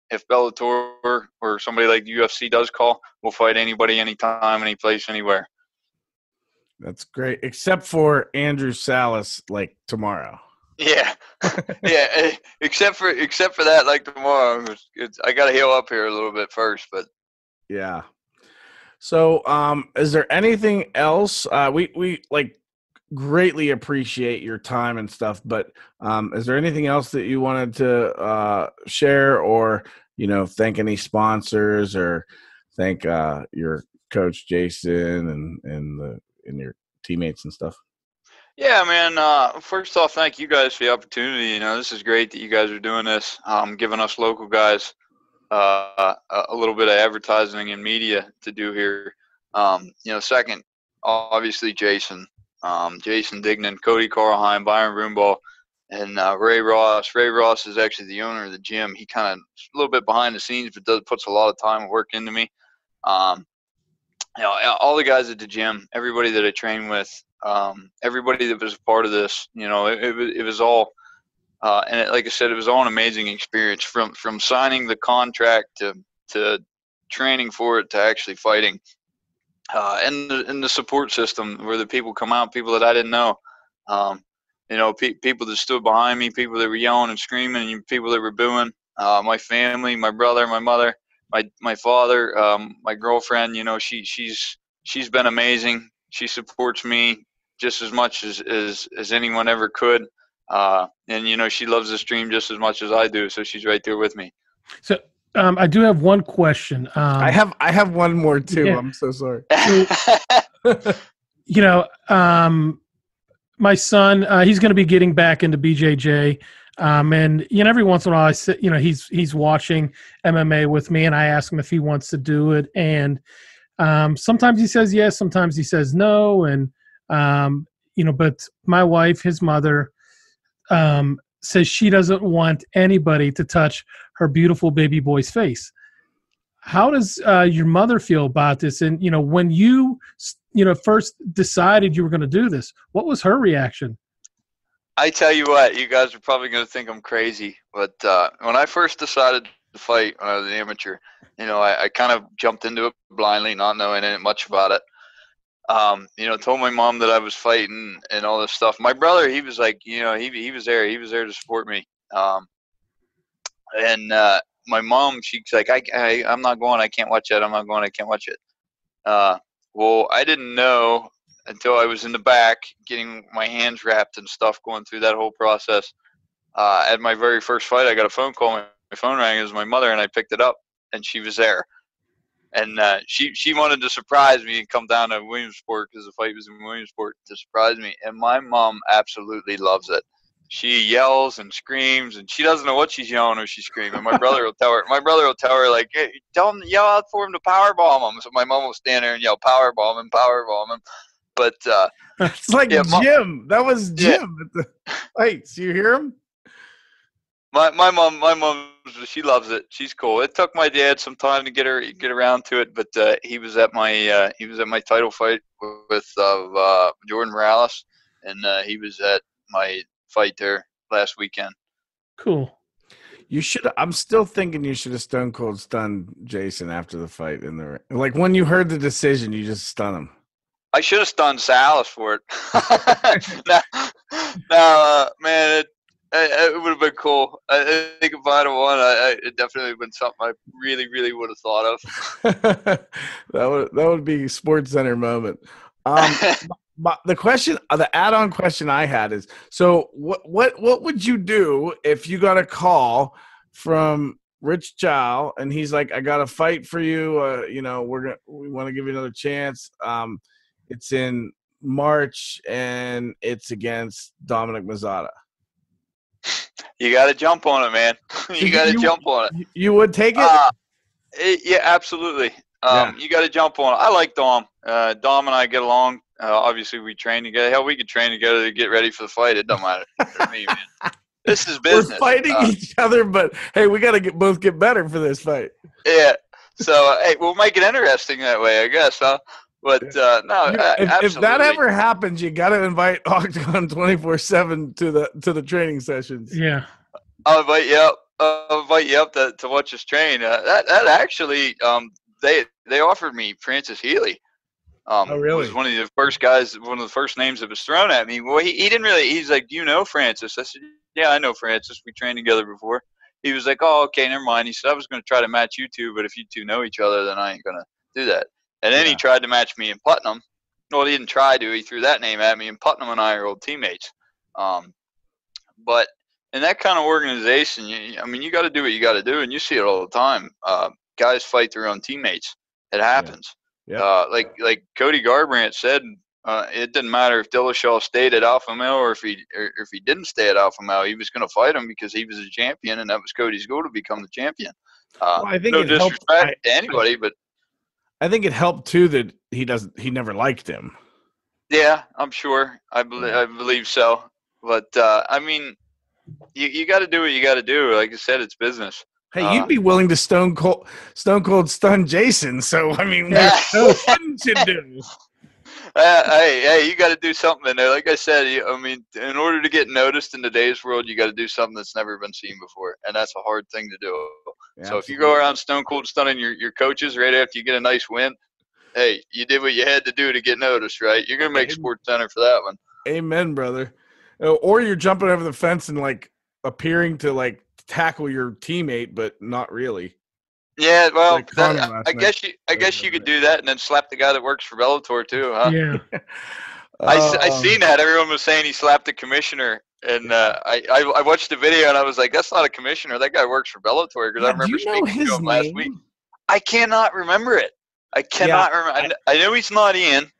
If Bellator or somebody like the UFC does call, we'll fight anybody, anytime, any place, anywhere. That's great, except for Andrew Salas, like tomorrow. Yeah, yeah. Except for that, like tomorrow, I got to heal up here a little bit first. But yeah. So, is there anything else? We greatly appreciate your time and stuff, but is there anything else that you wanted to share, or thank any sponsors, or thank your coach Jason and your teammates and stuff? Yeah, man. First off, thank you guys for the opportunity. This is great that you guys are doing this, giving us local guys a little bit of advertising and media to do here. Second, obviously Jason Dignan, Cody Carlheim, Byron Broombaugh, and Ray Ross. Ray Ross is actually the owner of the gym. He kind of a little bit behind the scenes, but puts a lot of time and work into me. All the guys at the gym, everybody that I train with, everybody that was a part of this, it was all, and like I said, it was all an amazing experience from signing the contract to training for it to actually fighting. And the support system where the people come out, people that I didn't know, people that stood behind me, people that were yelling and screaming, and people that were booing, my family, my brother, my mother, my father, my girlfriend, she's been amazing. She supports me just as much as anyone ever could. And she loves this dream just as much as I do. So she's right there with me. So, I do have one question. I have one more too. Yeah. I'm so sorry. My son, he's going to be getting back into BJJ. And every once in a while I sit, he's watching MMA with me, and I ask him if he wants to do it. And sometimes he says yes, sometimes he says no. And but my wife, his mother, says she doesn't want anybody to touch her beautiful baby boy's face. How does your mother feel about this? And, when you first decided you were going to do this, what was her reaction? I tell you what, you guys are probably going to think I'm crazy, but when I first decided to fight when I was an amateur, I kind of jumped into it blindly, not knowing much about it. Told my mom that I was fighting and all this stuff. My brother, he was like, he was there. He was there to support me. And my mom, she's like, I'm not going. I can't watch it. I'm not going. I can't watch it. Well, I didn't know until I was in the back getting my hands wrapped and stuff, going through that whole process. At my very first fight, I got a phone call. My phone rang. It was my mother, and I picked it up, and she was there. And she wanted to surprise me and come down to Williamsport, because the fight was in Williamsport, to surprise me. And my mom absolutely loves it. She yells and screams, and she doesn't know what she's yelling or she's screaming. My brother will tell her, like, hey, tell him, yell out for him to powerbomb him. So my mom will stand there and yell, powerbomb him. But it's like Jim. That was Jim at the fights. You hear him? My mom, she loves it. She's cool. It took my dad some time to get around to it, but he was at my title fight with Jordan Morales, and he was at my fight there last weekend. Cool. You should. I'm still thinking you should have stone cold stunned Jason after the fight in the ring. Like when you heard the decision, you just stun him. I should have stunned Salas for it. No, man, it would have been cool. I think if I'd have won, it definitely would have been something I really, really would have thought of. that would be a Sports Center moment. The question, the add-on question I had is: so what would you do if you got a call from Rich Chow and he's like, "I got a fight for you. We want to give you another chance. It's in March and it's against Dominic Mazzata." You got to jump on it, man. You got to jump on it. You would take it? Yeah, absolutely. You got to jump on it. I like Dom. Dom and I get along. Obviously, we train together. Hell, we could train together to get ready for the fight. It don't matter for me, man. This is business. We're fighting each other, but hey, we got to both get better for this fight. Yeah. So, hey, we'll make it interesting that way, I guess, huh? But no, if that ever happens, you got to invite Octagon 24/7 to the training sessions. Yeah, I'll invite you up. I'll invite you up to watch us train. That actually, they offered me Francis Healy. Oh, really? Was one of the first guys, one of the first names that was thrown at me. Well, he didn't really. He's like, "Do you know Francis?" I said, "Yeah, I know Francis. We trained together before." He was like, "Oh, okay, never mind." He said, "I was going to try to match you two, but if you two know each other, then I ain't going to do that." And then he tried to match me in Putnam. Well, he didn't try to. He threw that name at me, and Putnam and I are old teammates. But in that kind of organization, you got to do what you got to do, and you see it all the time. Guys fight their own teammates. It happens. Yeah. Like Cody Garbrandt said, it didn't matter if Dillashaw stayed at Alpha Male or if he didn't stay at Alpha Male. He was going to fight him because he was a champion, and that was Cody's goal to become the champion. I think no disrespect to anybody, but I think it helped too that he never liked him. Yeah, I'm sure. I believe so. But you got to do what you got to do. Like I said, it's business. Hey, you'd be willing to stone cold stun Jason. So what wouldn't you do? Hey, you got to do something in there. Like I said, in order to get noticed in today's world, you got to do something that's never been seen before, and that's a hard thing to do. Yeah, so if you go around stone cold stunning your coaches right after you get a nice win, hey, you did what you had to do to get noticed, right? You're gonna make Sports Center for that one. Amen, brother. Or you're jumping over the fence and appearing to tackle your teammate, but not really. Yeah, well, I guess you could do that and then slap the guy that works for Bellator too, huh? Yeah. I seen that. Everyone was saying he slapped the commissioner, and I watched the video and I was like, "That's not a commissioner. That guy works for Bellator." Because I remember speaking to him last week. I cannot remember it. I cannot remember. I know he's not Ian.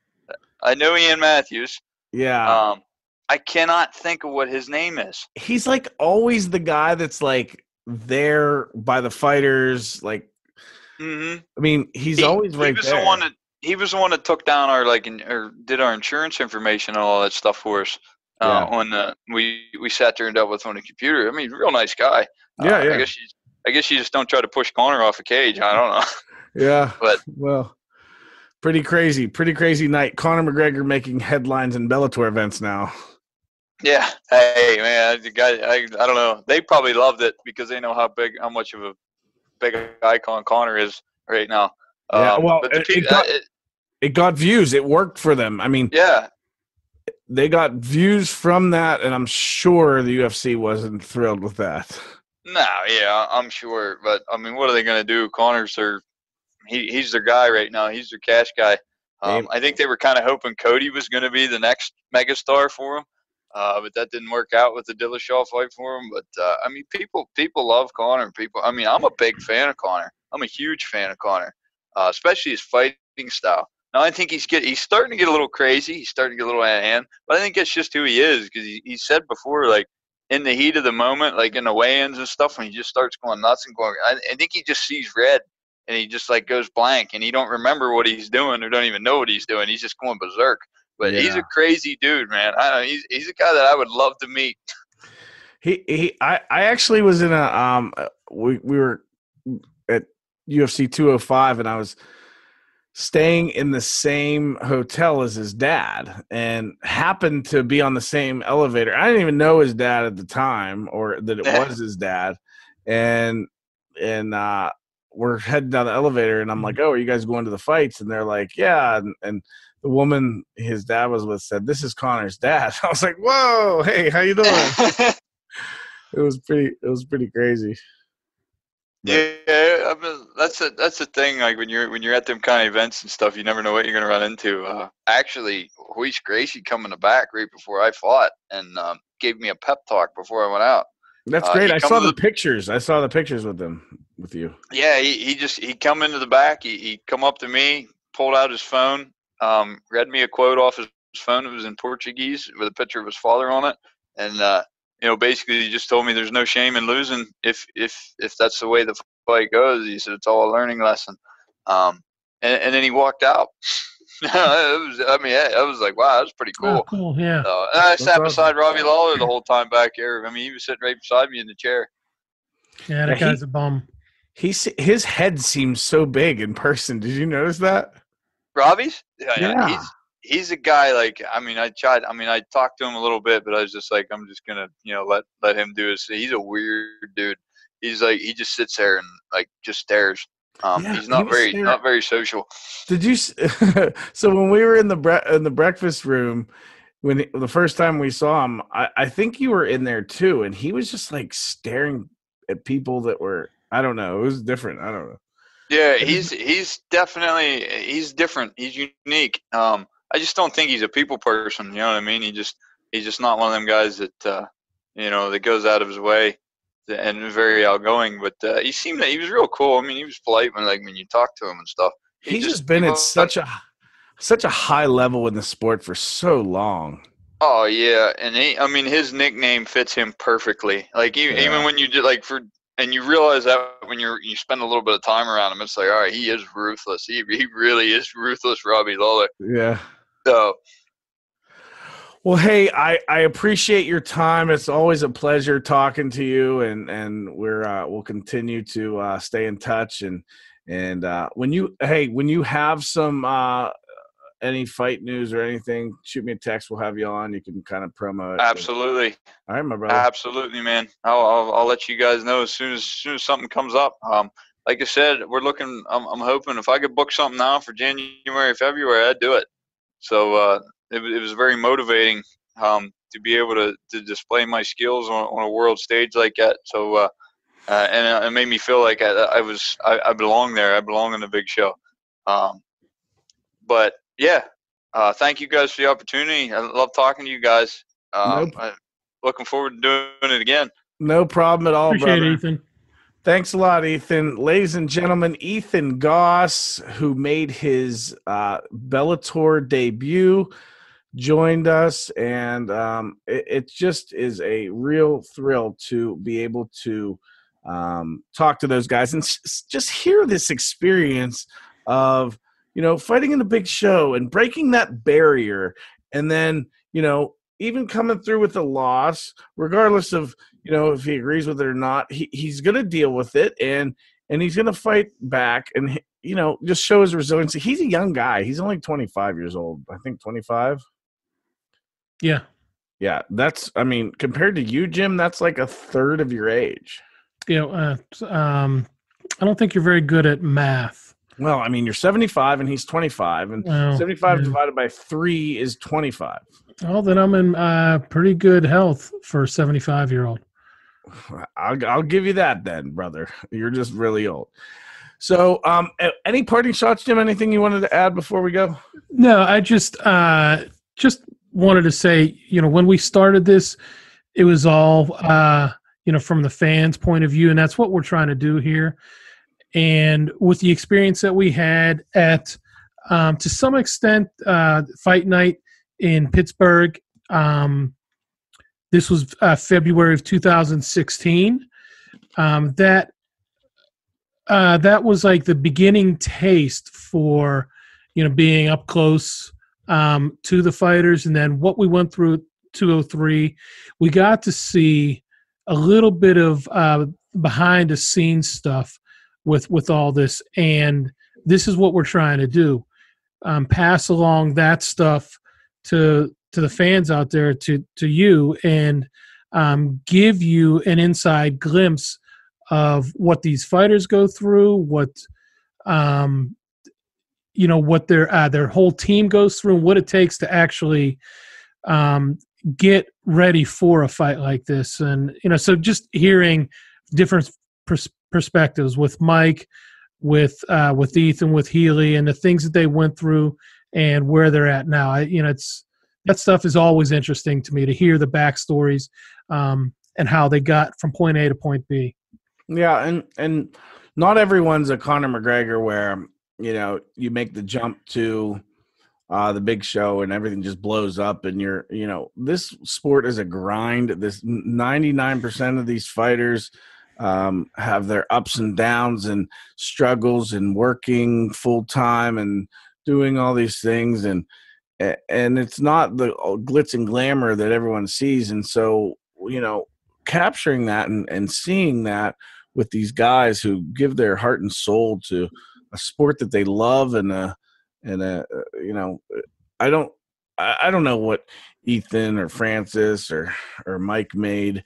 I know Ian Matthews. Yeah. I cannot think of what his name is. He's always the guy that's there by the fighters. Mm-hmm. I mean, he's always right there. He was the one that took down our or did our insurance information and all that stuff for us. When we sat there and dealt with on the computer. I mean, real nice guy. Yeah. I guess you just don't try to push Connor off a cage. I don't know. Yeah. But pretty crazy night. Conor McGregor making headlines in Bellator events now. Yeah. Hey, man, the guy. I don't know. They probably loved it because they know how much of a big icon Conor is right now. But it got views. It worked for them. I mean, yeah, they got views from that, and I'm sure the UFC wasn't thrilled with that. No, yeah, I'm sure. But I mean, what are they going to do? Conor's he's their guy right now. He's their cash guy. I think they were kind of hoping Cody was going to be the next megastar for him. But that didn't work out with the Dillashaw fight for him. But I mean, people love Conor. I'm a big fan of Conor. I'm a huge fan of Conor, especially his fighting style. Now I think he's starting to get a little crazy. He's starting to get a little out of hand. But I think that's just who he is because he said before, in the heat of the moment, in the weigh-ins and stuff, when he just starts going nuts and going, I think he just sees red and he just goes blank and he don't remember what he's doing or don't even know what he's doing. He's just going berserk. But he's a crazy dude, man. I don't know. He's a guy that I would love to meet. I actually was in we were at UFC 205 and I was staying in the same hotel as his dad and happened to be on the same elevator. I didn't even know his dad at the time or that it was his dad. And we're heading down the elevator and I'm like, "Oh, are you guys going to the fights?" And they're like, "Yeah." And the woman his dad was with said, "This is Connor's dad." I was like, "Whoa, hey, how you doing?" It was pretty crazy. But, yeah, I mean, that's the thing. Like when you're at them kind of events and stuff, you never know what you're gonna run into. Actually, Royce Gracie come in the back right before I fought and gave me a pep talk before I went out. that's great. I saw the pictures. I saw the pictures with you. Yeah, he come into the back. He come up to me, pulled out his phone, read me a quote off his phone. It was in Portuguese with a picture of his father on it, and basically he just told me there's no shame in losing if that's the way the fight goes. He said it's all a learning lesson, and then he walked out. I was like, wow, that's pretty cool. Oh, cool, yeah. So, and I sat beside Robbie Lawler the whole time back here. I mean, he was sitting right beside me in the chair. Yeah, that guy's a bum. His head seems so big in person. Did you notice that? Robbie's? Yeah. He's a guy, like, I talked to him a little bit, but I was just like, I'm just going to let him do his thing. He's a weird dude. He's like, he just sits there and like just stares. He's not very social. Did you? So when we were in the breakfast room, the first time we saw him, I think you were in there too, and he was just like staring at people that were, I don't know, it was different. I don't know. Yeah, he's definitely different. He's unique. I just don't think he's a people person. You know what I mean? He's just not one of them guys that that goes out of his way and very outgoing. But he was real cool. I mean, he was polite when you talk to him and stuff. He's just been at such a high level in the sport for so long. Oh yeah, and his nickname fits him perfectly. Like even when you did and you realize that when you spend a little bit of time around him, it's like, all right, he is ruthless. He really is ruthless, Robbie Lawler. Yeah. So. Well, hey, I appreciate your time. It's always a pleasure talking to you, and we'll continue to stay in touch. And when you have some any fight news or anything, shoot me a text. We'll have you on. You can kind of promo it. Absolutely. All right, my brother. Absolutely, man. I'll let you guys know as soon as something comes up. Like I said, we're looking. I'm hoping if I could book something now for January, February, I'd do it. So it was very motivating to be able to display my skills on a world stage like that. So and it made me feel like I belong there. I belong in the big show. But yeah, thank you guys for the opportunity. I love talking to you guys. I'm looking forward to doing it again. No problem at all, Appreciate brother. it, Ethan. Thanks a lot, Ethan. Ladies and gentlemen, Ethan Goss, who made his Bellator debut, joined us, and it just is a real thrill to be able to talk to those guys and just hear this experience of fighting in a big show and breaking that barrier, and then even coming through with a loss, regardless of if he agrees with it or not, he's going to deal with it, and he's going to fight back, and just show his resiliency. He's a young guy. He's only 25 years old. I think 25. Yeah. Yeah, compared to you, Jim, that's like a third of your age. I don't think you're very good at math. Well, you're 75 and he's 25, and 75 divided by 3 is 25. Well, then I'm in pretty good health for a 75-year-old. I'll give you that then, brother. You're just really old. So, any parting shots, Jim? Anything you wanted to add before we go? No, I just wanted to say, when we started this, it was all, from the fans' point of view, and that's what we're trying to do here. And with the experience that we had at, to some extent, Fight Night in Pittsburgh, this was February of 2016. That was like the beginning taste for, being up close to the fighters. And then what we went through at 203, we got to see a little bit of behind the scenes stuff with all this. And this is what we're trying to do. Pass along that stuff to the fans out there, to you, and give you an inside glimpse of what these fighters go through, what what their whole team goes through and what it takes to actually get ready for a fight like this. And, so just hearing different perspectives with Mike, with Ethan, with Healy, and the things that they went through and where they're at now. That stuff is always interesting to me, to hear the backstories and how they got from point A to point B. Yeah, and not everyone's a Conor McGregor where, you make the jump to the big show and everything just blows up, and this sport is a grind. This 99% of these fighters have their ups and downs and struggles and working full time and doing all these things, and it's not the glitz and glamour that everyone sees. And so, capturing that and seeing that with these guys who give their heart and soul to a sport that they love, I don't know what Ethan or Francis or Mike made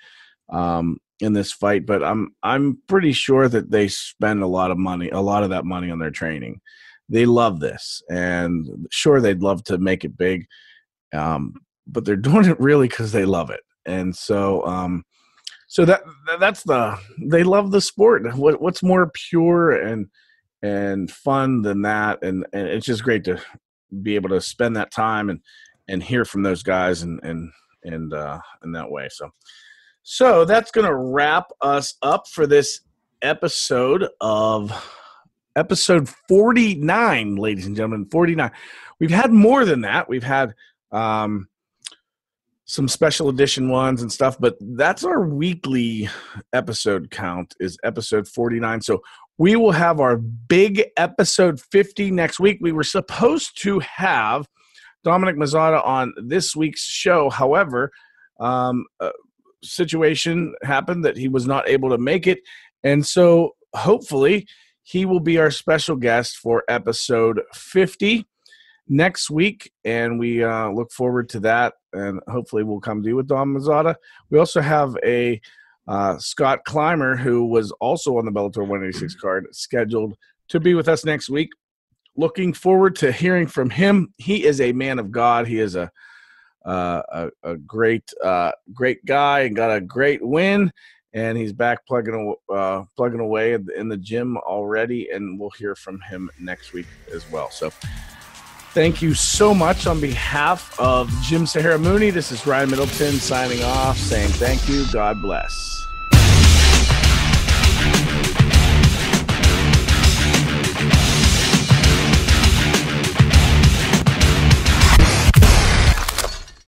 in this fight, but I'm pretty sure that they spend a lot of that money on their training. They love this, and sure, they'd love to make it big, but they're doing it really because they love it. And so, they love the sport. What's more pure and fun than that? And it's just great to be able to spend that time and hear from those guys and in that way. So that's going to wrap us up for this episode 49, ladies and gentlemen, 49. We've had more than that. We've had some special edition ones and stuff, but that's our weekly episode count, is episode 49. So we will have our big episode 50 next week. We were supposed to have Dominic Mazzata on this week's show. However, a situation happened that he was not able to make it. And so hopefully he will be our special guest for episode 50 next week. And we look forward to that. And hopefully we'll come do with Dom Mazzata. We also have a Scott Clymer, who was also on the Bellator 186 card, scheduled to be with us next week. Looking forward to hearing from him. He is a man of God. He is a great guy and got a great win, and he's back plugging away in the gym already, and we'll hear from him next week as well. So thank you so much on behalf of Jim Sahara Mooney. This is Ryan Middleton signing off, saying thank you. God bless.